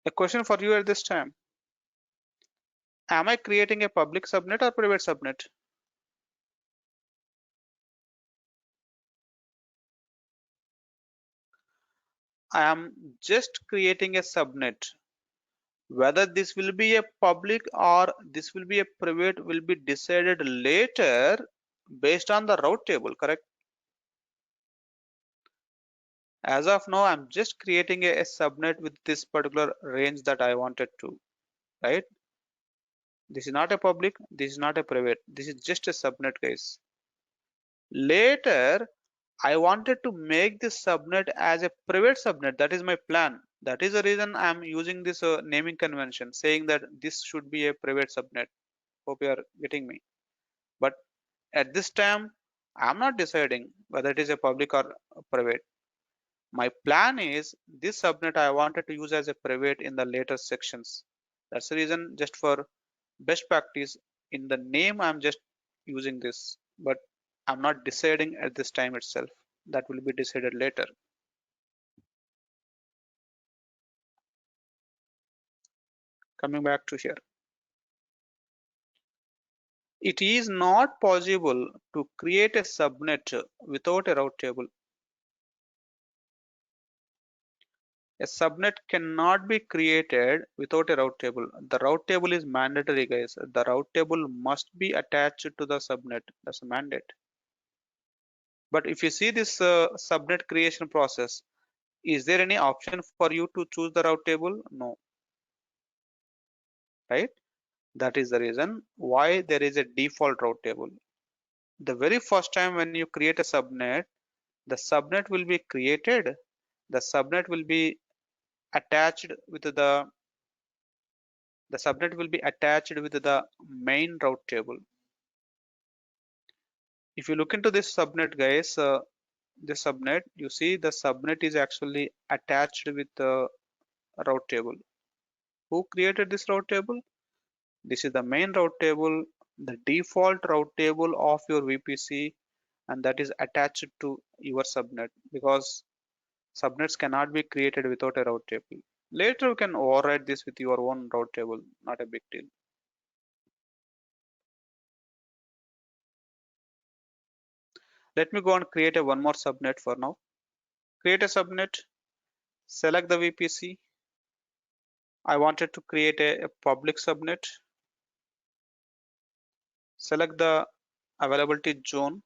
A question for you at this time. Am I creating a public subnet or private subnet? I am just creating a subnet. Whether this will be a public or this will be a private will be decided later based on the route table, correct? As of now, I'm just creating a subnet with this particular range that I wanted to, right? This is not a public, this is not a private, this is just a subnet, guys. Later, I wanted to make this subnet as a private subnet. That is my plan. That is the reason I'm using this naming convention, saying that this should be a private subnet. Hope you are getting me. But at this time, I'm not deciding whether it is a public or a private. My plan is this subnet I wanted to use as a private in the later sections. That's the reason, just for best practice, in the name I'm just using this, but I'm not deciding at this time itself. That will be decided later. Coming back to here. It is not possible to create a subnet without a route table. A subnet cannot be created without a route table. The route table is mandatory, guys. The route table must be attached to the subnet. That's a mandate. But if you see this subnet creation process, is there any option for you to choose the route table? No. Right? That is the reason why there is a default route table. The very first time when you create a subnet, the subnet will be created. The subnet will be attached with the The subnet will be attached with the main route table. If you look into this subnet, guys, this subnet, you see the subnet is actually attached with the route table. Who created this route table? This is the main route table, the default route table of your VPC, and that is attached to your subnet, because subnets cannot be created without a route table. Later you can override this with your own route table, not a big deal. Let me go and create a one more subnet for now. Create a subnet, select the VPC. I wanted to create a public subnet. Select the availability zone,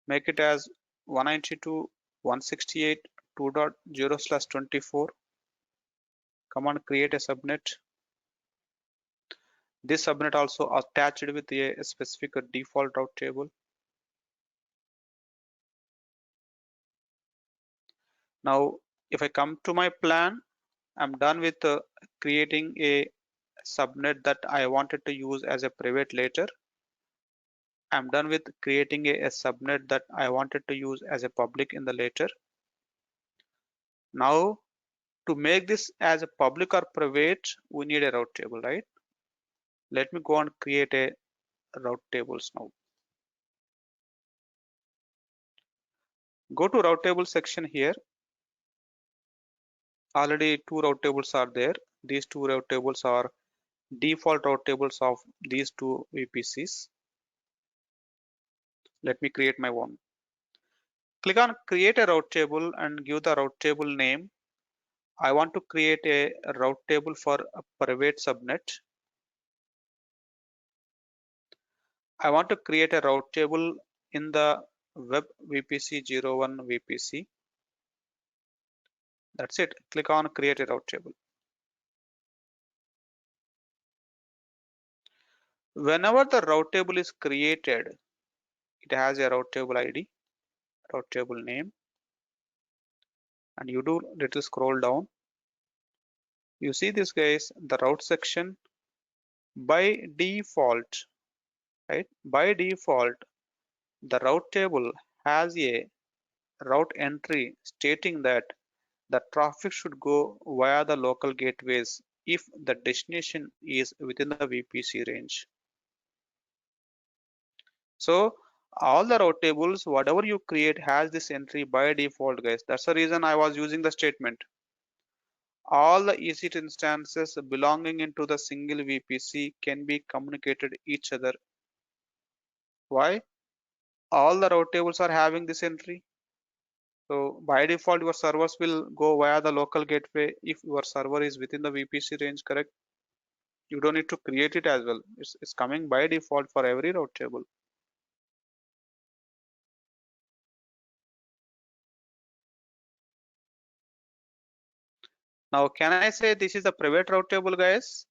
make it as 192.168.2.0/24. Come on, create a subnet. This subnet also attached with a specific default route table. Now, if I come to my plan, I'm done with creating a subnet that I wanted to use as a private later. I'm done with creating a subnet that I wanted to use as a public in the later. Now, to make this as a public or private, we need a route table, right? Let me go and create a route tables now. Go to route table section here. Already two route tables are there. These two route tables are default route tables of these two VPCs. Let me create my one. Click on create a route table and give the route table name. I want to create a route table for a private subnet. I want to create a route table in the web VPC 01 VPC. That's it. Click on create a route table. Whenever the route table is created, it has a route table ID, route table name, and you do little scroll down. You see this, guys, the route section by default, right? By default, the route table has a route entry stating that the traffic should go via the local gateways if the destination is within the VPC range. So all the route tables, whatever you create, has this entry by default, guys. That's the reason I was using the statement. All the EC2 instances belonging into the single VPC can be communicated each other. Why? All the route tables are having this entry. So by default, your servers will go via the local gateway if your server is within the VPC range, correct? You don't need to create it as well. It's coming by default for every route table. Now, can I say this is a private route table, guys?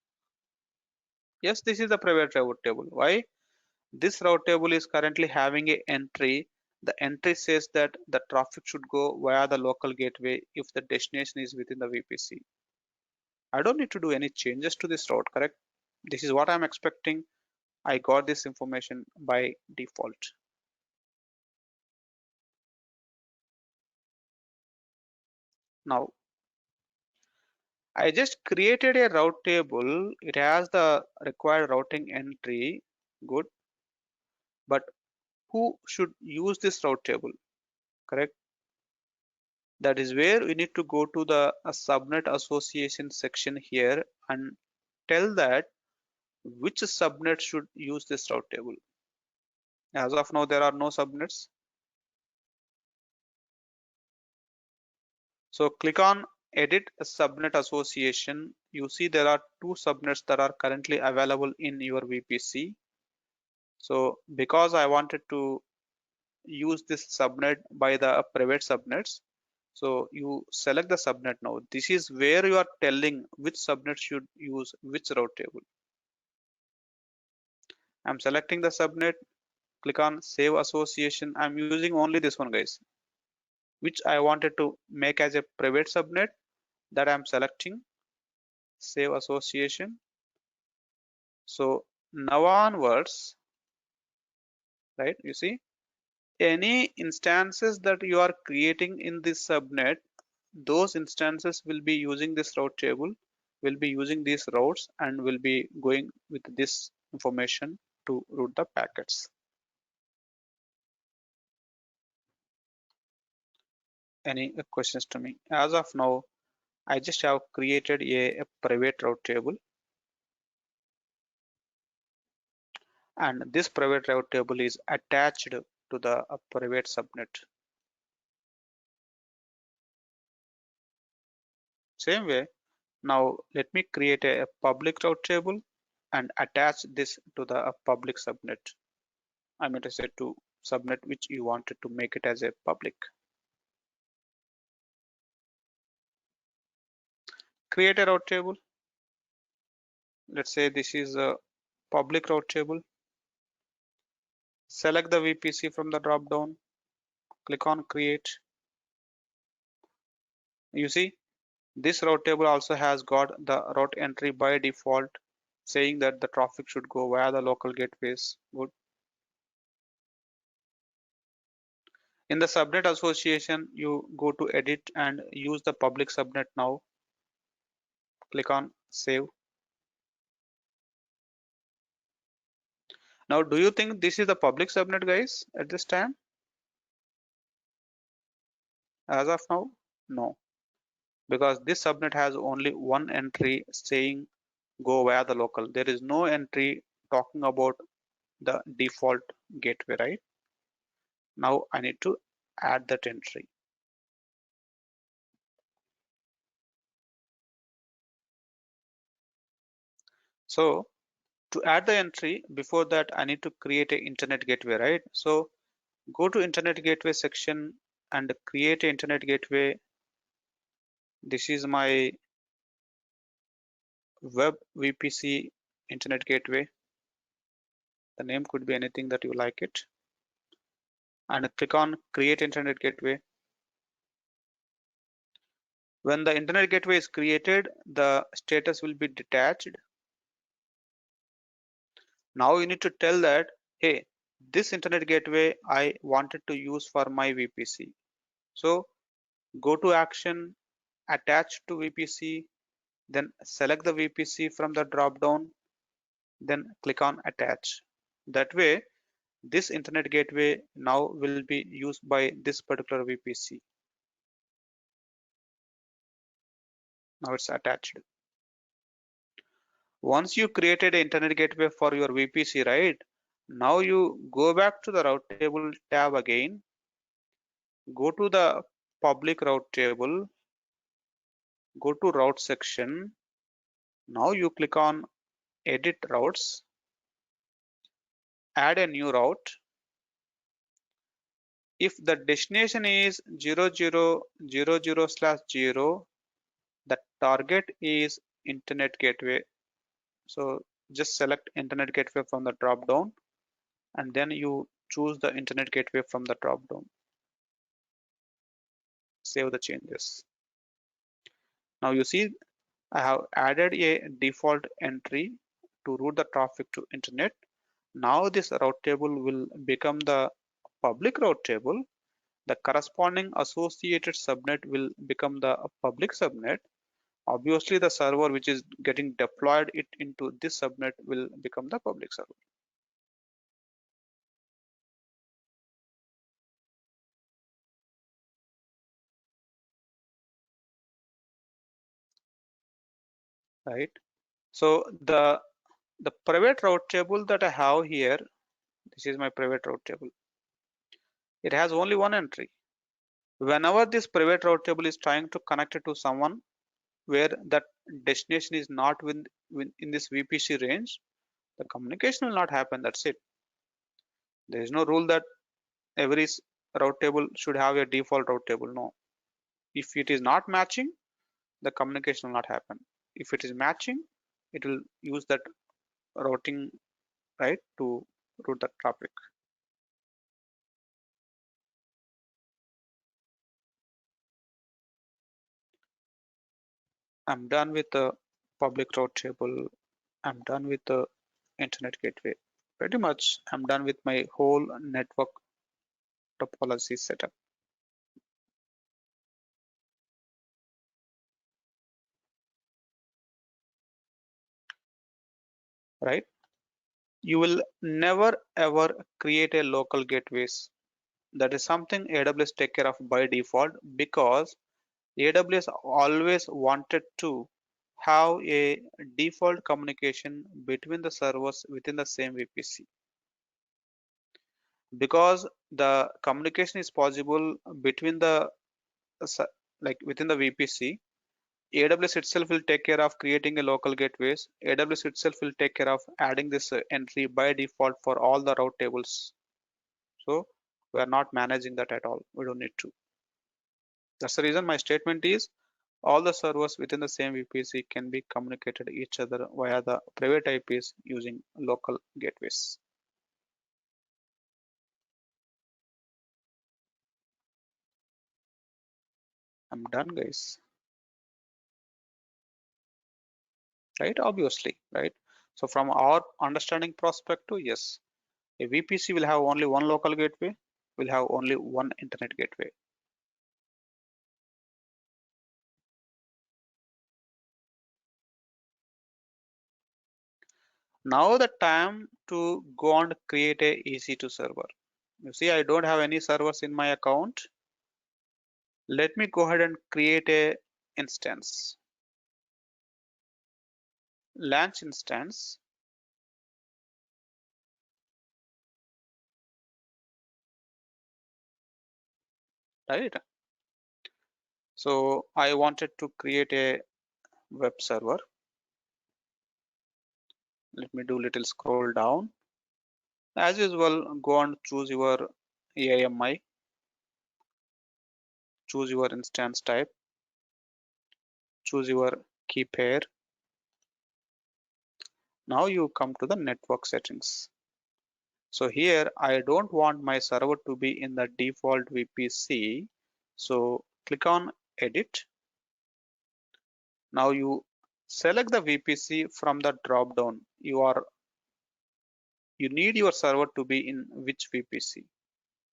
Yes, this is a private route table. Why? This route table is currently having a entry. The entry says that the traffic should go via the local gateway if the destination is within the VPC. I don't need to do any changes to this route, correct? This is what I'm expecting. I got this information by default. Now, I just created a route table. It has the required routing entry. Good. But who should use this route table? Correct. That is where we need to go to the subnet association section here and tell that which subnet should use this route table. As of now, there are no subnets. So click on edit subnet association. You see there are two subnets that are currently available in your VPC. So because I wanted to use this subnet by the private subnets, so you select the subnet now. This is where you are telling which subnet should use which route table. I'm selecting the subnet, click on save association. I'm using only this one, guys, which I wanted to make as a private subnet, that I'm selecting. save association. So now onwards, right, you see, any instances that you are creating in this subnet, those instances will be using this route table, will be using these routes, and will be going with this information to route the packets. Any questions to me? As of now, I just have created a private route table, and this private route table is attached to the private subnet. Same way, now let me create a public route table and attach this to the public subnet. I mean to say to subnet which you wanted to make it as a public. Create a route table. Let's say this is a public route table. Select the VPC from the drop down. Click on create. You see, this route table also has got the route entry by default, saying that the traffic should go via the local gateways. Good. In the subnet association, you go to edit and use the public subnet now. Click on save. Now, do you think this is the public subnet, guys, at this time? As of now, no, because this subnet has only one entry saying go via the local. There is no entry talking about the default gateway, right? Now I need to add that entry. So to add the entry, before that I need to create an internet gateway, right? So go to internet gateway section and create an internet gateway. This is my web VPC internet gateway. The name could be anything that you like it. And click on create internet gateway. When the internet gateway is created, the status will be detached. Now you need to tell that, hey, this internet gateway I wanted to use for my VPC. So go to action, attach to VPC, then select the VPC from the drop down, then click on attach. That way, this internet gateway now will be used by this particular VPC. Now it's attached. Once you created an internet gateway for your VPC, right? Now you go back to the route table tab again, go to the public route table, go to route section. Now you click on edit routes, add a new route. If the destination is 0000/0, the target is internet gateway. So just select internet gateway from the drop down and then you choose the internet gateway from the drop down. Save the changes. Now you see I have added a default entry to route the traffic to internet. Now this route table will become the public route table. The corresponding associated subnet will become the public subnet. Obviously the server which is getting deployed it into this subnet will become the public server. Right. So the private route table that I have here, this is my private route table. It has only one entry. Whenever this private route table is trying to connect it to someone where that destination is not in this VPC range, the communication will not happen. That's it. There is no rule that every route table should have a default route table. No. If it is not matching, the communication will not happen. If it is matching, it will use that routing, right, to route the traffic. I'm done with public route table. I'm done with the internet gateway. Pretty much I'm done with my whole network topology setup. Right? You will never ever create a local gateways. That is something AWS take care of by default because AWS always wanted to have a default communication between the servers within the same VPC. Because the communication is possible between the like within the VPC, AWS itself will take care of creating a local gateways. AWS itself will take care of adding this entry by default for all the route tables. So we are not managing that at all. We don't need to. That's the reason my statement is all the servers within the same VPC can be communicated each other via the private IPs using local gateways. I'm done, guys. Right? Obviously, right? So from our understanding perspective, yes, a VPC will have only one local gateway, will have only one internet gateway. Now the time to go and create a EC2 server. You see, I don't have any servers in my account. Let me go ahead and create a instance. Launch instance. Right? So I wanted to create a web server. Let me do little scroll down. As usual, go and choose your AIMI, choose your instance type, choose your key pair. Now you come to the network settings. So here I don't want my server to be in the default VPC. So click on edit. Now you select the VPC from the drop down. You need your server to be in which VPC.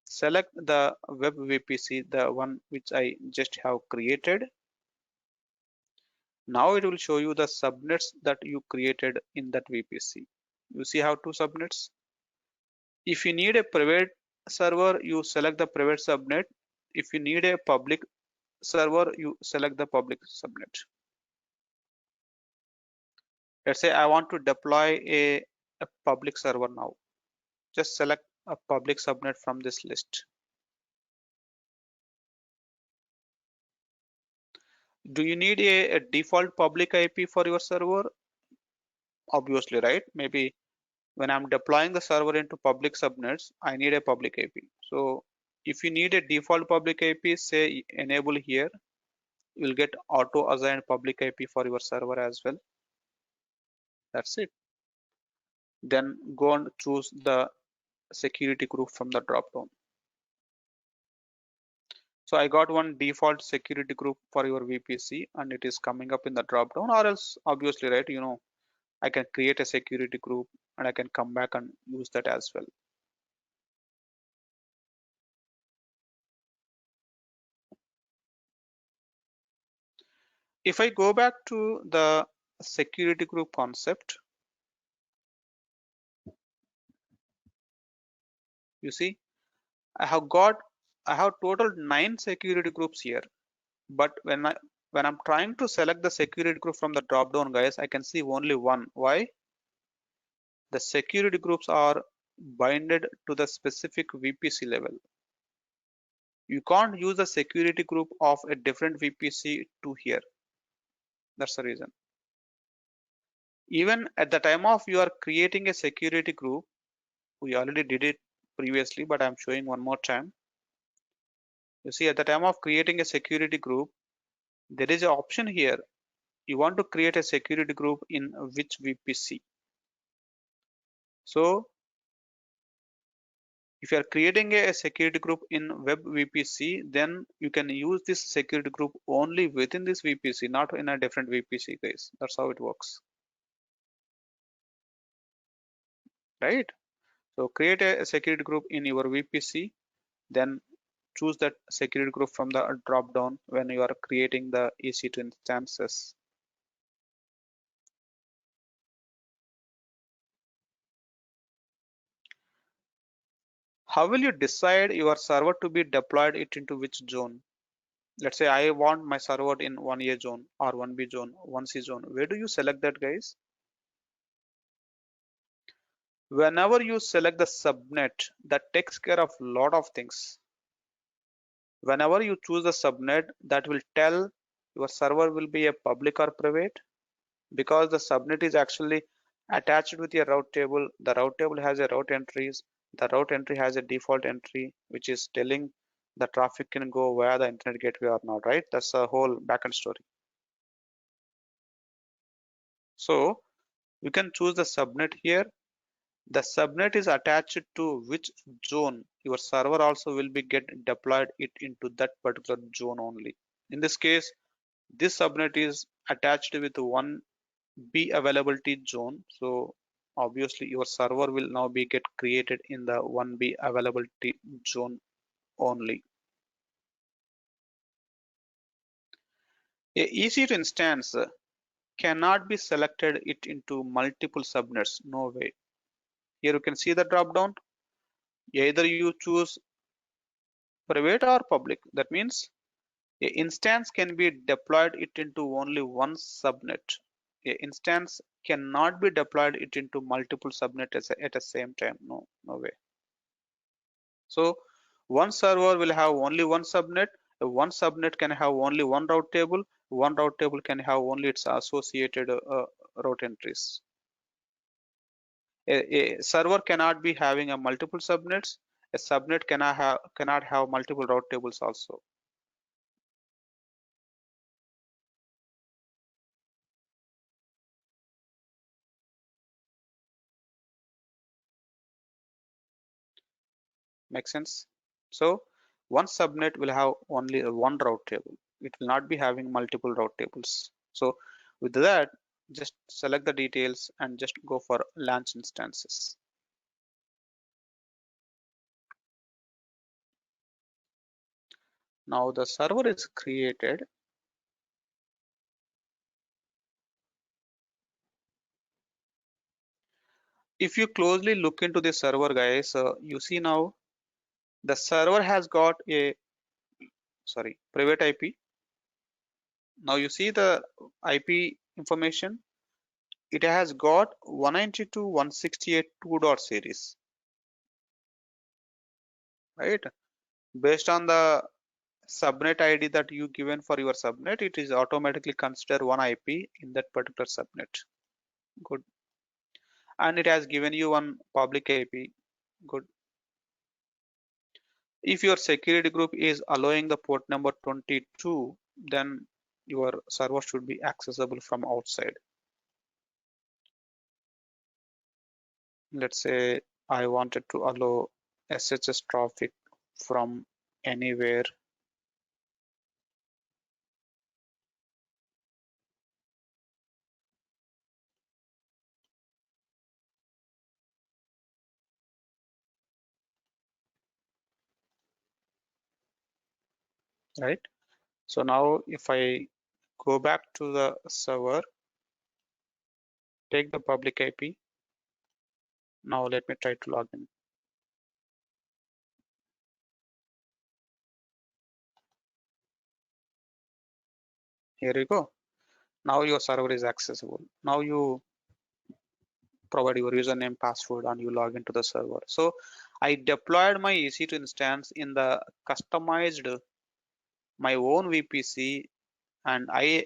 Select the web VPC, the one which I just have created. Now it will show you the subnets that you created in that VPC. You see how two subnets. If you need a private server, you select the private subnet. If you need a public server, you select the public subnet. Let's say I want to deploy a public server now. Just select a public subnet from this list. Do you need a default public IP for your server? Obviously, right? Maybe when I'm deploying the server into public subnets, I need a public IP. So if you need a default public IP, say enable here, you'll get auto assigned public IP for your server as well. That's it. Then go and choose the security group from the drop down. So I got one default security group for your VPC and it is coming up in the drop down, or else obviously, right, I can create a security group and I can come back and use that as well. If I go back to the security group concept, you see, I have total 9 security groups here. But when I'm trying to select the security group from the drop down, guys, I can see only one. Why? The security groups are binded to the specific VPC level. You can't use the security group of a different VPC to here. That's the reason. Even at the time of you are creating a security group, we already did it previously, but I'm showing one more time. You see, at the time of creating a security group, there is an option here. You want to create a security group in which VPC. So If you are creating a security group in web VPC, then you can use this security group only within this VPC, not in a different VPC, guys. That's how it works, right? So create a security group in your VPC, then choose that security group from the drop down when you are creating the EC2 instances. How will you decide your server to be deployed it into which zone? Let's say I want my server in 1A zone or 1B zone, 1C zone. Where do you select that, guys? Whenever you select the subnet, that takes care of a lot of things. Whenever you choose the subnet, that will tell your server will be a public or private, because the subnet is actually attached with your route table. The route table has a route entries. The route entry has a default entry, which is telling the traffic can go via the internet gateway or not, right? That's the whole backend story. So you can choose the subnet here. The subnet is attached to which zone your server also will be get deployed it into that particular zone only. In this case, this subnet is attached with 1B availability zone. So obviously your server will now be get created in the 1B availability zone only. A EC2 instance cannot be selected it into multiple subnets. No way. Here you can see the drop down. Either you choose private or public. That means a instance can be deployed it into only one subnet. A instance cannot be deployed it into multiple subnets at the same time. No, no way. So one server will have only one subnet. One subnet can have only one route table. One route table can have only its associated route entries. A server cannot be having a multiple subnets. A subnet cannot have multiple route tables also. Make sense? So one subnet will have only one route table. It will not be having multiple route tables. So with that, just select the details and just go for launch instances. Now the server is created. If you closely look into the server, guys, you see now the server has got a private IP. Now you see the IP information. It has got 192.168.2 series, right? Based on the subnet ID that you given for your subnet, it is automatically consider one IP in that particular subnet. Good. And it has given you one public IP. Good. If your security group is allowing the port number 22, then your server should be accessible from outside. Let's say I wanted to allow SSH traffic from anywhere. Right? So now if I go back to the server, take the public IP. Now let me try to log in. Here you go. Now your server is accessible. Now you provide your username, password, and you log into the server. So I deployed my EC2 instance in the customized my own VPC, and I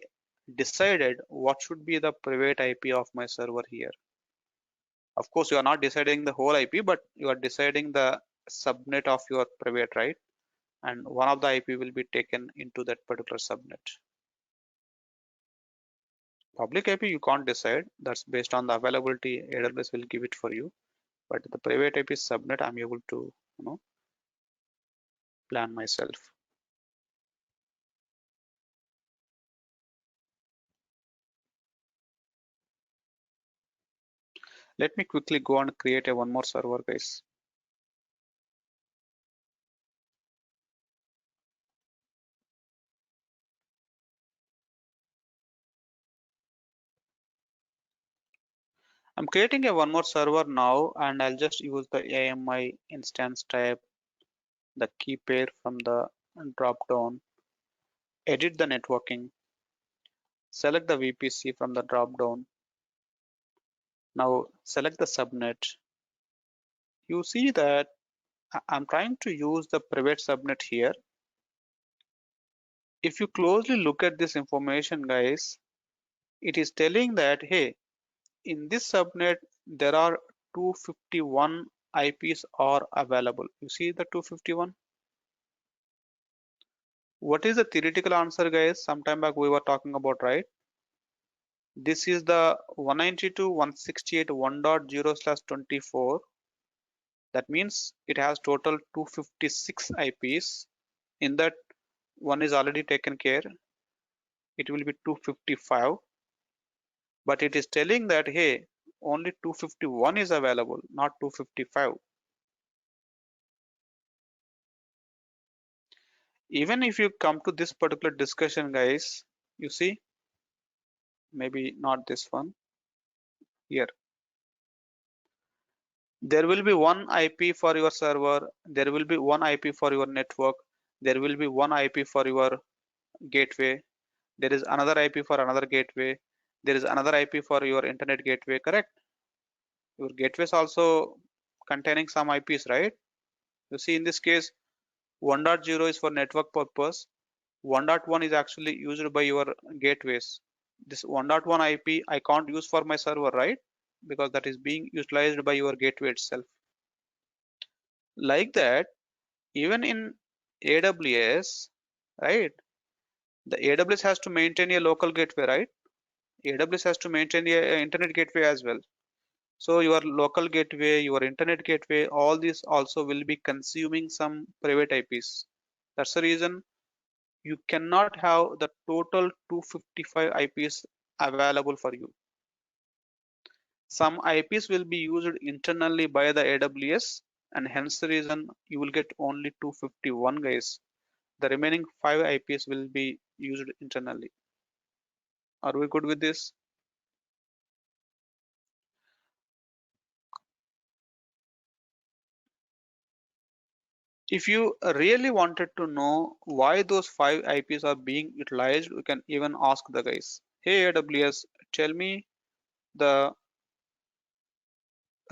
decided what should be the private IP of my server here. Of course, you are not deciding the whole IP, but you are deciding the subnet of your private, right? And one of the IP will be taken into that particular subnet. Public IP you can't decide. That's based on the availability. AWS will give it for you. But the private IP subnet I'm able to plan myself. Let me quickly go and create a one more server, guys. I'm creating a one more server now, and I'll just use the AMI instance type, the key pair from the drop down, edit the networking, select the VPC from the drop down. Now select the subnet. You see that I'm trying to use the private subnet here. If you closely look at this information, guys, it is telling that, hey, in this subnet, there are 251 IPs are available. You see the 251? What is the theoretical answer, guys? Sometime back we were talking about, right? This is the 192.168.1.0/24. That means it has total 256 IPs. In that, one is already taken care. It will be 255. But it is telling that, hey, only 251 is available, not 255. Even if you come to this particular discussion, guys, you see, maybe not this one here. There will be one IP for your server. There will be one IP for your network. There will be one IP for your gateway. There is another IP for another gateway. There is another IP for your internet gateway, correct? Your gateways also containing some IPs, right? You see, in this case, 1.0 is for network purpose. 1.1 is actually used by your gateways. This 1.1 IP I can't use for my server, right? Because that is being utilized by your gateway itself. Like that, even in AWS, right? The AWS has to maintain a local gateway, right? AWS has to maintain a internet gateway as well. So your local gateway, your internet gateway, all these also will be consuming some private IPs. That's the reason you cannot have the total 255 IPs available for you. Some IPs will be used internally by the AWS, and hence the reason you will get only 251, guys. The remaining 5 IPs will be used internally. Are we good with this? If you really wanted to know why those 5 IPs are being utilized, you can even ask the guys, hey AWS, tell me the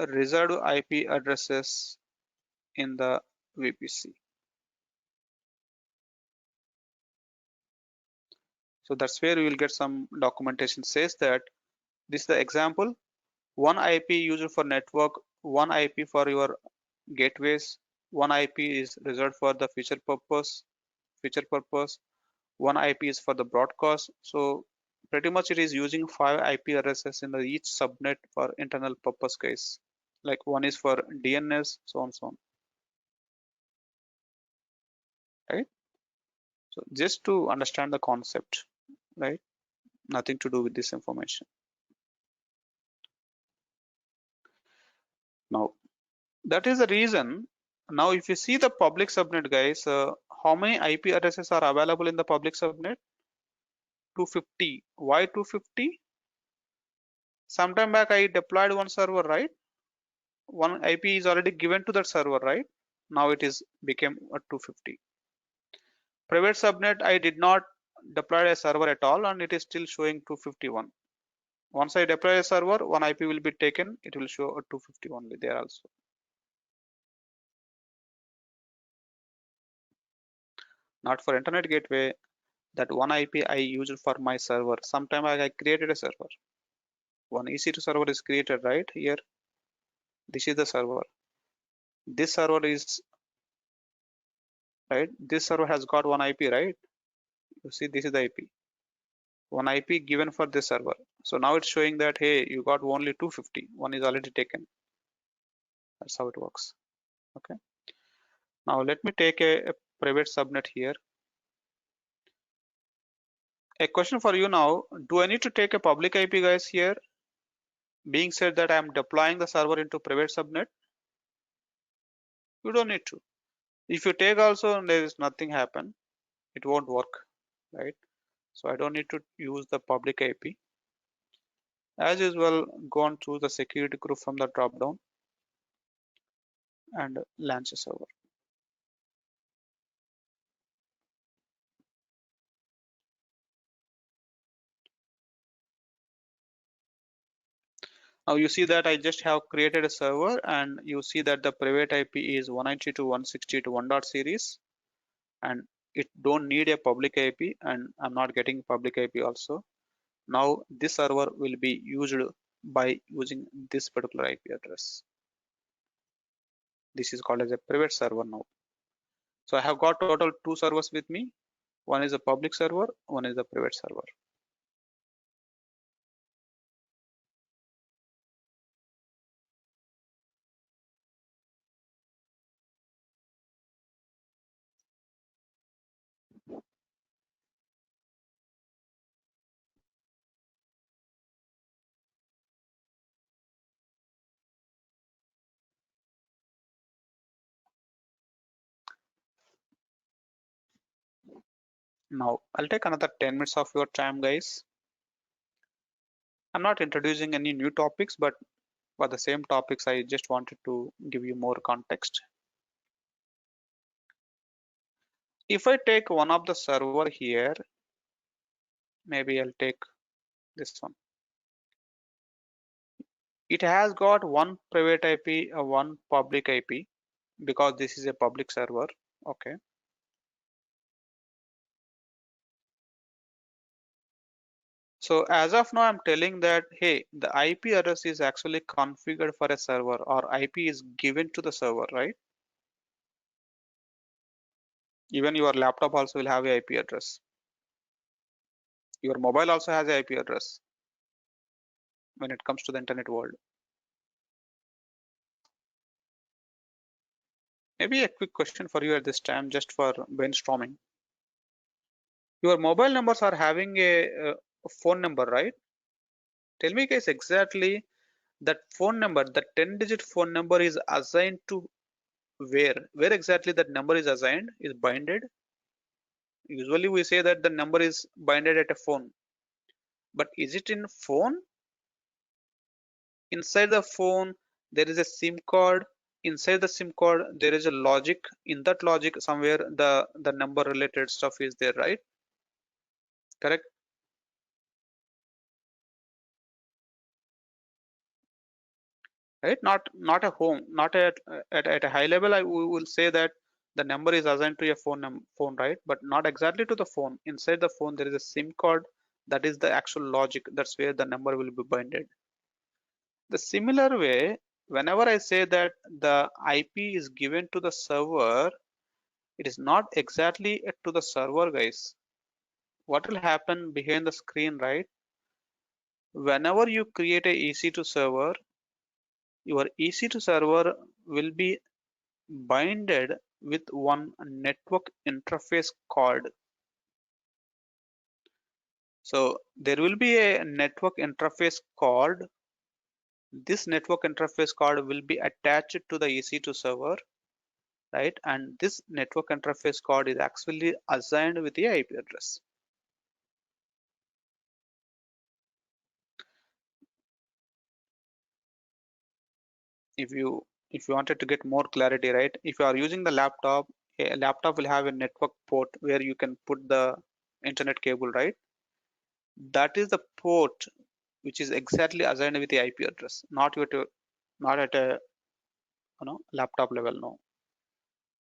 reserved IP addresses in the VPC. So that's where you will get some documentation says that this is the example. One IP used for network, one IP for your gateways, one IP is reserved for the feature purpose, one IP is for the broadcast. So pretty much it is using 5 IP addresses in the each subnet for internal purpose case. Like one is for DNS, so on, so on. Right? So just to understand the concept, right? Nothing to do with this information. Now, that is the reason. Now, if you see the public subnet, guys, how many IP addresses are available in the public subnet? 250. Why 250? Sometime back I deployed one server, right? One IP is already given to that server, right? Now it is became a 250. Private subnet, I did not deploy a server at all, and it is still showing 251. Once I deploy a server, one IP will be taken. It will show a 250 only there also. Not for internet gateway. That one IP I used for my server. Sometime I created a server. One EC2 server is created, right? Here, this is the server. This server is, right? This server has got one IP, right? You see, this is the IP. One IP given for this server. So now it's showing that, hey, you got only 250. One is already taken. That's how it works. Okay. Now let me take a private subnet here. A question for you now, do I need to take a public IP guys here? Being said that I'm deploying the server into private subnet, you don't need to. If you take also, there is nothing happen. It won't work, right? So I don't need to use the public IP. As usual, go on to the security group from the drop down and launch a server. Now you see that I just have created a server, and you see that the private IP is 192.168.1. series, and it don't need a public IP, and I'm not getting public IP also. Now this server will be used by using this particular IP address. This is called as a private server now. So I have got total 2 servers with me. One is a public server, one is a private server. Now I'll take another 10 minutes of your time, guys. I'm not introducing any new topics, but for the same topics, I just wanted to give you more context. If I take one of the server here, maybe I'll take this one. It has got one private IP, one public IP, because this is a public server. Okay. So as of now, I'm telling that, hey, the IP address is actually configured for a server, or IP is given to the server, right? Even your laptop also will have a IP address. Your mobile also has a IP address when it comes to the internet world. Maybe a quick question for you at this time, just for brainstorming. Your mobile numbers are having a phone number, right? Tell me guys exactly that phone number, the 10-digit phone number is assigned to where? Where exactly that number is assigned, is binded? Usually we say that the number is binded at a phone, but is it in phone? Inside the phone, there is a SIM card. Inside the SIM card, there is a logic. In that logic, somewhere the number related stuff is there, right? Correct? Right? Not a home, not at a high level. We will say that the number is assigned to a phone, right? But not exactly to the phone. Inside the phone, there is a SIM card. That is the actual logic. That's where the number will be binded. The similar way, whenever I say that the IP is given to the server, it is not exactly to the server, guys. What will happen behind the screen, right? Whenever you create a EC2 server, your EC2 server will be binded with one network interface card. So there will be a network interface card. This network interface card will be attached to the EC2 server, right? And this network interface card is actually assigned with the IP address. If you wanted to get more clarity, right? If you are using the laptop, a laptop will have a network port where you can put the internet cable, right? That is the port which is exactly assigned with the IP address, not at a laptop level. No,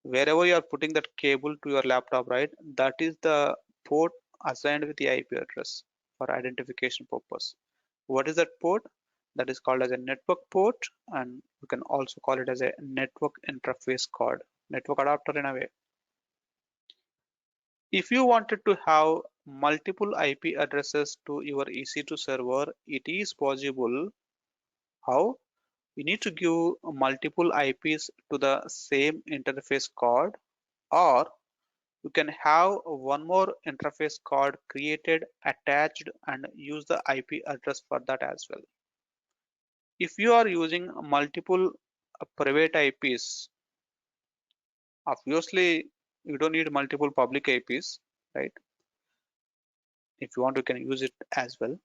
wherever you are putting that cable to your laptop, right? That is the port assigned with the IP address for identification purpose. What is that port? That is called as a network port, and you can also call it as a network interface card, network adapter in a way. If you wanted to have multiple IP addresses to your EC2 server, it is possible. How? you need to give multiple IPs to the same interface card, or you can have one more interface card created, attached, and use the IP address for that as well. If you are using multiple private IPs, obviously you don't need multiple public IPs, right? If you want, you can use it as well.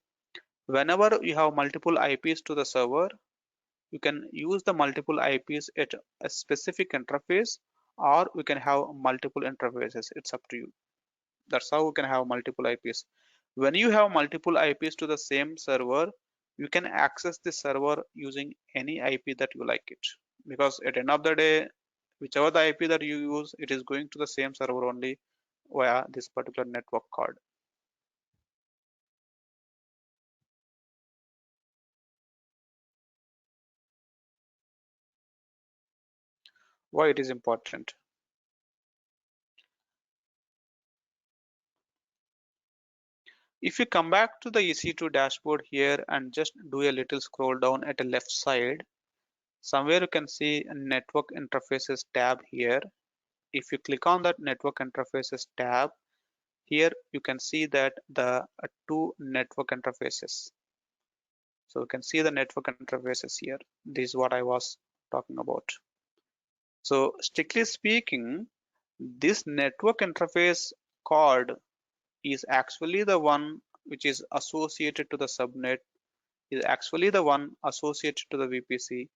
Whenever you have multiple IPs to the server, you can use the multiple IPs at a specific interface, or we can have multiple interfaces. It's up to you. That's how we can have multiple IPs. When you have multiple IPs to the same server, you can access the server using any IP that you like it. Because at the end of the day, whichever the IP that you use, it is going to the same server only via this particular network card. Why it is important? If you come back to the EC2 dashboard here and just do a little scroll down at the left side, somewhere you can see a network interfaces tab here. If you click on that network interfaces tab, here you can see that the two network interfaces. So you can see the network interfaces here. This is what I was talking about. So strictly speaking, this network interface card is actually the one which is associated to the subnet, is actually the one associated to the VPC,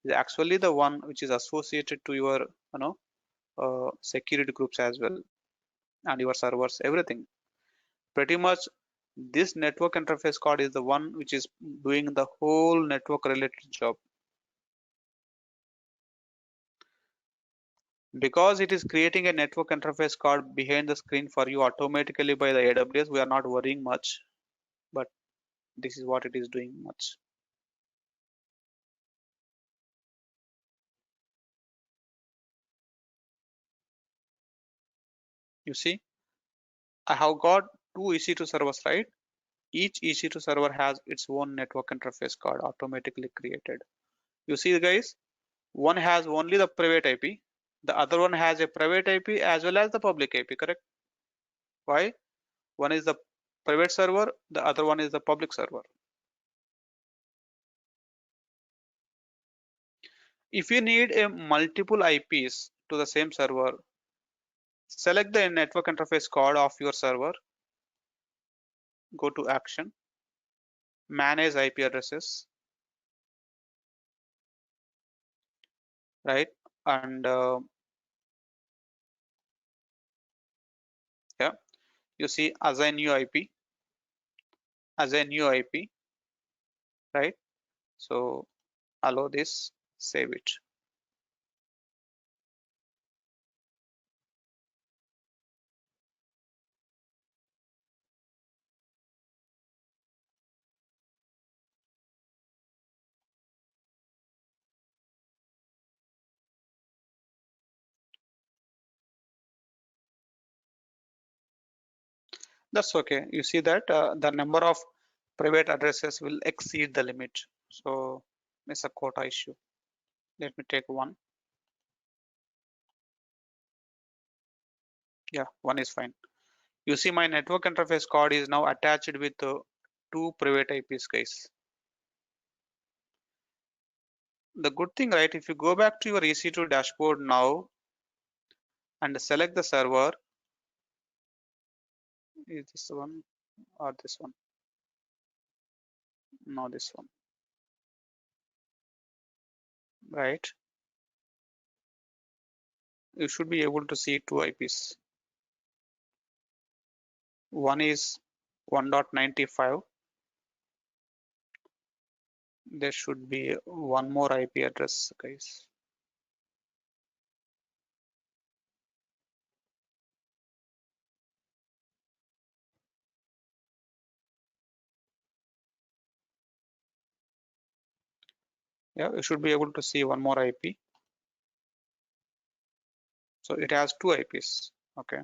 is actually the one which is associated to your security groups as well, and your servers, everything. Pretty much this network interface card is the one which is doing the whole network related job. Because it is creating a network interface card behind the screen for you automatically by the AWS, we are not worrying much, but this is what it is doing much. You see, I have got two EC2 servers, right? Each EC2 server has its own network interface card automatically created. You see, guys, one has only the private IP, the other one has a private IP as well as the public IP, correct? Why? One is the private server, the other one is the public server. If you need a multiple IPs to the same server, select the network interface card of your server, go to action, manage IP addresses, right? And yeah, you see assign new IP, assign new IP, right? So allow this, save it. That's okay. You see that the number of private addresses will exceed the limit. So it's a quota issue. Let me take one. Yeah, one is fine. You see my network interface card is now attached with two private IPs, guys. The good thing, right, if you go back to your EC2 dashboard now and select the server, is this one or this one? No, this one, right? You should be able to see two IPs. One is 1.95. There should be one more IP address, guys. Yeah, you should be able to see one more IP. So it has two IPs. Okay.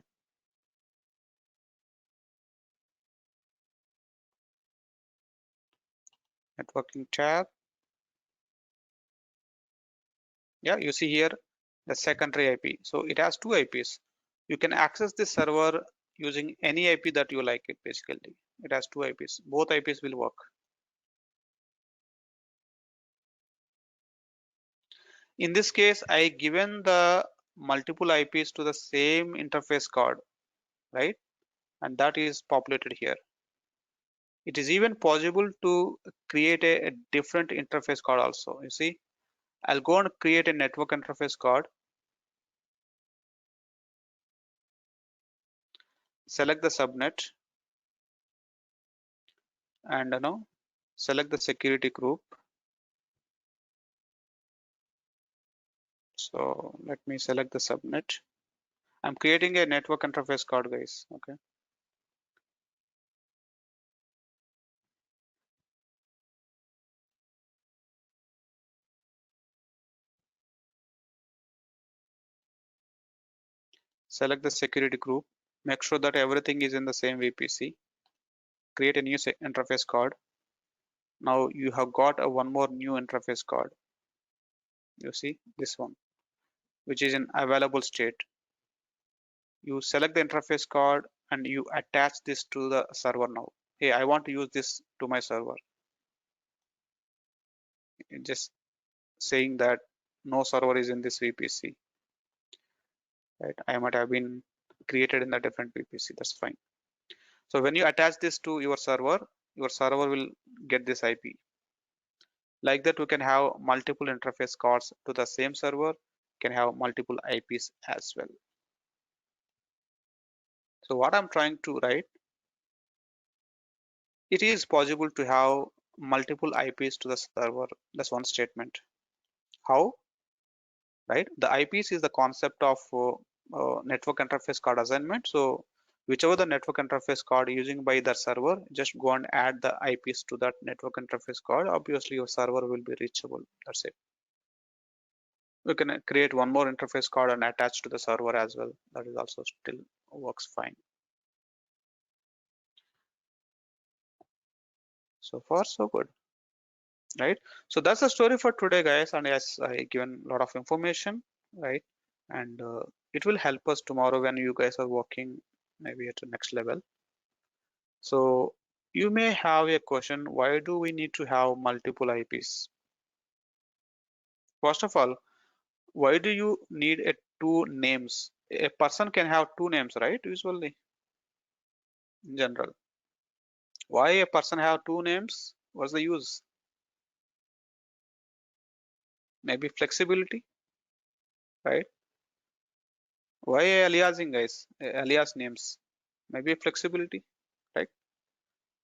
Networking tab. Yeah, you see here the secondary IP. So it has two IPs. You can access this server using any IP that you like it basically. It has two IPs. Both IPs will work. In this case, I given the multiple IPs to the same interface card, right? And that is populated here. It is even possible to create a different interface card also. You see, I'll go and create a network interface card, select the subnet, and select the security group. So let me select the subnet. I'm creating a network interface card, guys. Okay. Select the security group. Make sure that everything is in the same VPC. Create a new interface card. Now you have got a one more new interface card. You see this one, which is in available state. You select the interface card and you attach this to the server now. Hey, I want to use this to my server. Just saying that no server is in this VPC, right? I might have been created in a different VPC. That's fine. So when you attach this to your server will get this IP. Like that, we can have multiple interface cards to the same server, can have multiple IPs as well. So what I'm trying to write, it is possible to have multiple IPs to the server. That's one statement. How? Right? The IPs is the concept of network interface card assignment. So whichever the network interface card using by the server, just go and add the IPs to that network interface card. Obviously, your server will be reachable. That's it. We can create one more interface card and attach to the server as well. That is also still works fine. So far, so good, right? So that's the story for today, guys. And yes, I given a lot of information, right? And it will help us tomorrow when you guys are working maybe at the next level. So you may have a question, why do we need to have multiple IPs? First of all, why do you need a two names? A person can have two names, right? Usually in general. Why a person have two names? What's the use? Maybe flexibility, right? Why aliasing, guys? Alias names. Maybe flexibility, right?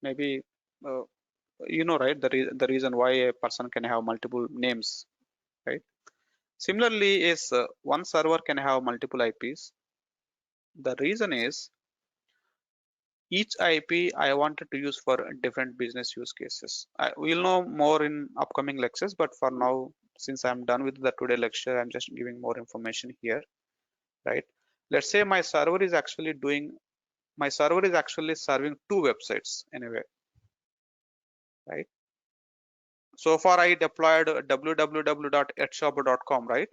Maybe right? The reason why a person can have multiple names, right? Similarly, is one server can have multiple IPs. The reason is each IP I wanted to use for different business use cases. We'll know more in upcoming lectures, but for now, since I'm done with the today lecture, I'm just giving more information here, right? Let's say my server is actually serving two websites anyway, right? So far I deployed www.edshopper.com, right?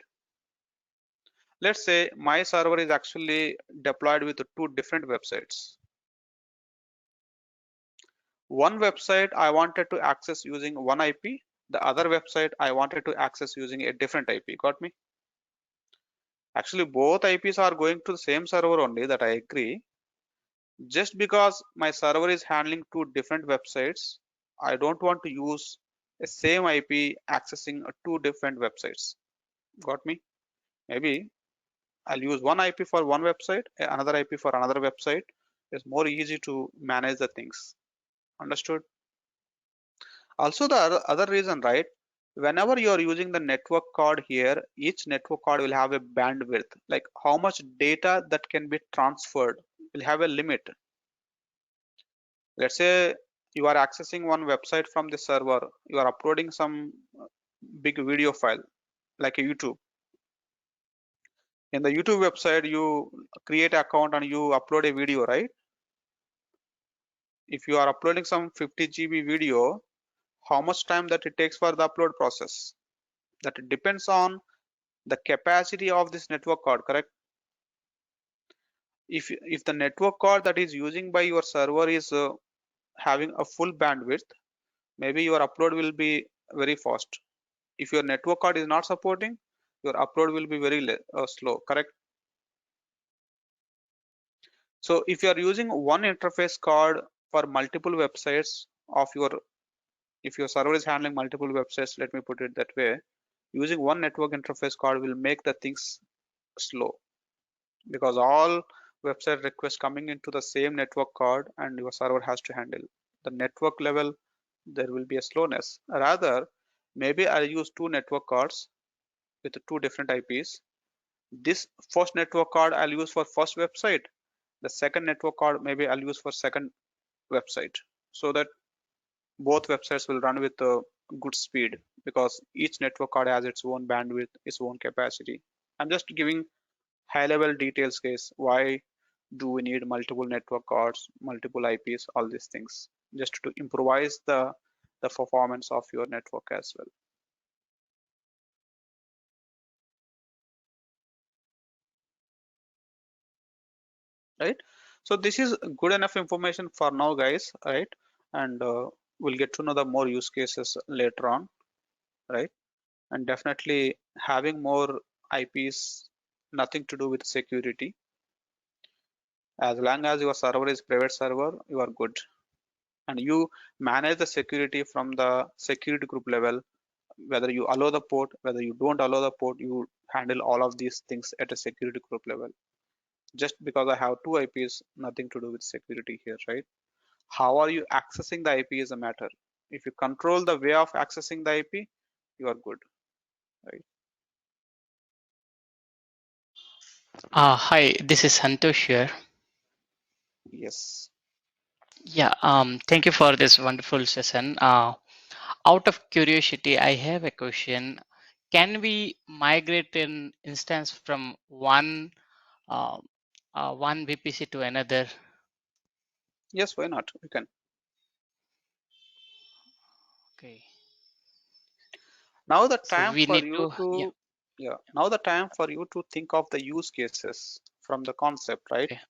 Let's say my server is actually deployed with two different websites. One website I wanted to access using one IP, the other website I wanted to access using a different IP. Got me? Actually, both IPs are going to the same server only, that I agree. Just because my server is handling two different websites, I don't want to use a same IP accessing two different websites. Got me? Maybe I'll use one IP for one website, another IP for another website. It's more easy to manage the things. Understood? Also, the other reason, right? Whenever you are using the network card here, each network card will have a bandwidth, like how much data that can be transferred will have a limit. Let's say you are accessing one website from the server, you are uploading some big video file like a YouTube. In the YouTube website, you create an account and you upload a video, right? If you are uploading some 50 GB video, how much time that it takes for the upload process? That depends on the capacity of this network card, correct? If the network card that is using by your server is having a full bandwidth, maybe your upload will be very fast. If your network card is not supporting, your upload will be very slow, correct? So if you are using one interface card for multiple websites of your, if your server is handling multiple websites, let me put it that way, using one network interface card will make the things slow, because all website requests coming into the same network card and your server has to handle the network level, there will be a slowness. Rather, maybe I'll use two network cards with two different IPs. This first network card I'll use for first website, the second network card maybe I'll use for second website, so that both websites will run with a good speed, because each network card has its own bandwidth, its own capacity. I'm just giving high level details, guys. Why do we need multiple network cards, multiple IPs, all these things, just to improvise the performance of your network as well. Right? So this is good enough information for now, guys, right? And we'll get to know the more use cases later on, right? And definitely having more IPs, nothing to do with security. As long as your server is private server, you are good. And you manage the security from the security group level, whether you allow the port, whether you don't allow the port, you handle all of these things at a security group level. Just because I have two IPs, nothing to do with security here, right? How are you accessing the IP is a matter. If you control the way of accessing the IP, you are good, right? Hi, this is Santosh here. Yes. Yeah, thank you for this wonderful session. Out of curiosity, I have a question. Can we migrate an instance from uh, one VPC to another? Yes, why not? You can. Okay. Now the So time we for need you to, yeah, to, yeah, now the time for you to think of the use cases from the concept, right? okay.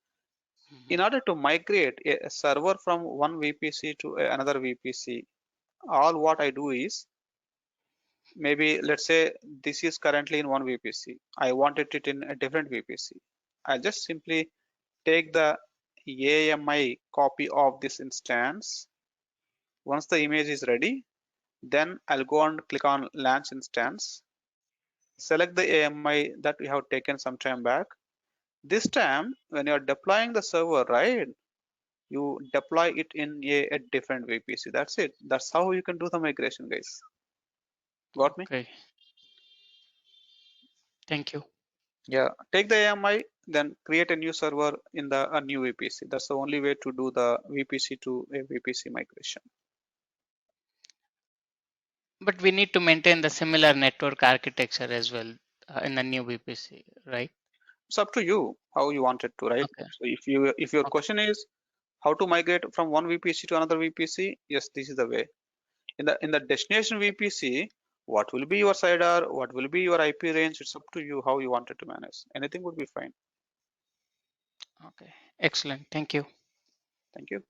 Mhm. In order to migrate a server from one VPC to another VPC, all what I do is, maybe let's say this is currently in one VPC. I wanted it in a different VPC. I just simply take the AMI copy of this instance. Once the image is ready, then I'll go and click on launch instance, select the AMI that we have taken some time back. This time, when you're deploying the server, right, you deploy it in a different VPC. That's it. That's how you can do the migration, guys. Got me? Okay. Thank you. Yeah. Take the AMI, then create a new server in the a new VPC. That's the only way to do the VPC to a VPC migration. But we need to maintain the similar network architecture as well in the new VPC, right? It's up to you how you want it to, right? Okay. So if your Okay. question is how to migrate from one VPC to another VPC, yes, this is the way. In the destination VPC, what will be your CIDR, what will be your IP range, it's up to you how you want it to manage. Anything would be fine. Okay. Excellent. Thank you. Thank you.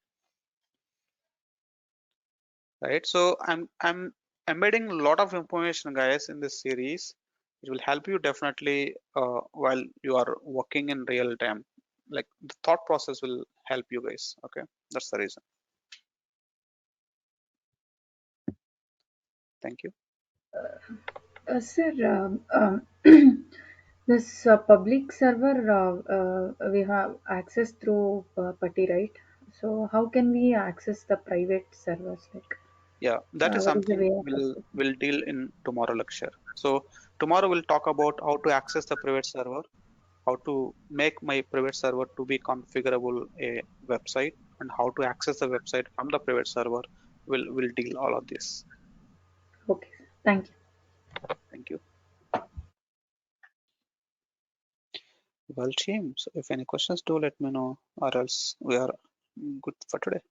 Right. So I'm embedding a lot of information, guys, in this series. It will help you definitely while you are working in real time. Like the thought process will help you guys. Okay, that's the reason. Thank you. Sir, this public server we have access through PuTTY, right? So how can we access the private servers? Like, Yeah, that is what is the something way of we'll deal in tomorrow lecture. So tomorrow we'll talk about how to access the private server, how to make my private server to be configurable a website, and how to access the website from the private server. We'll deal all of this. Okay, thank you. Thank you. Well, team. So if any questions, do let me know, or else we are good for today.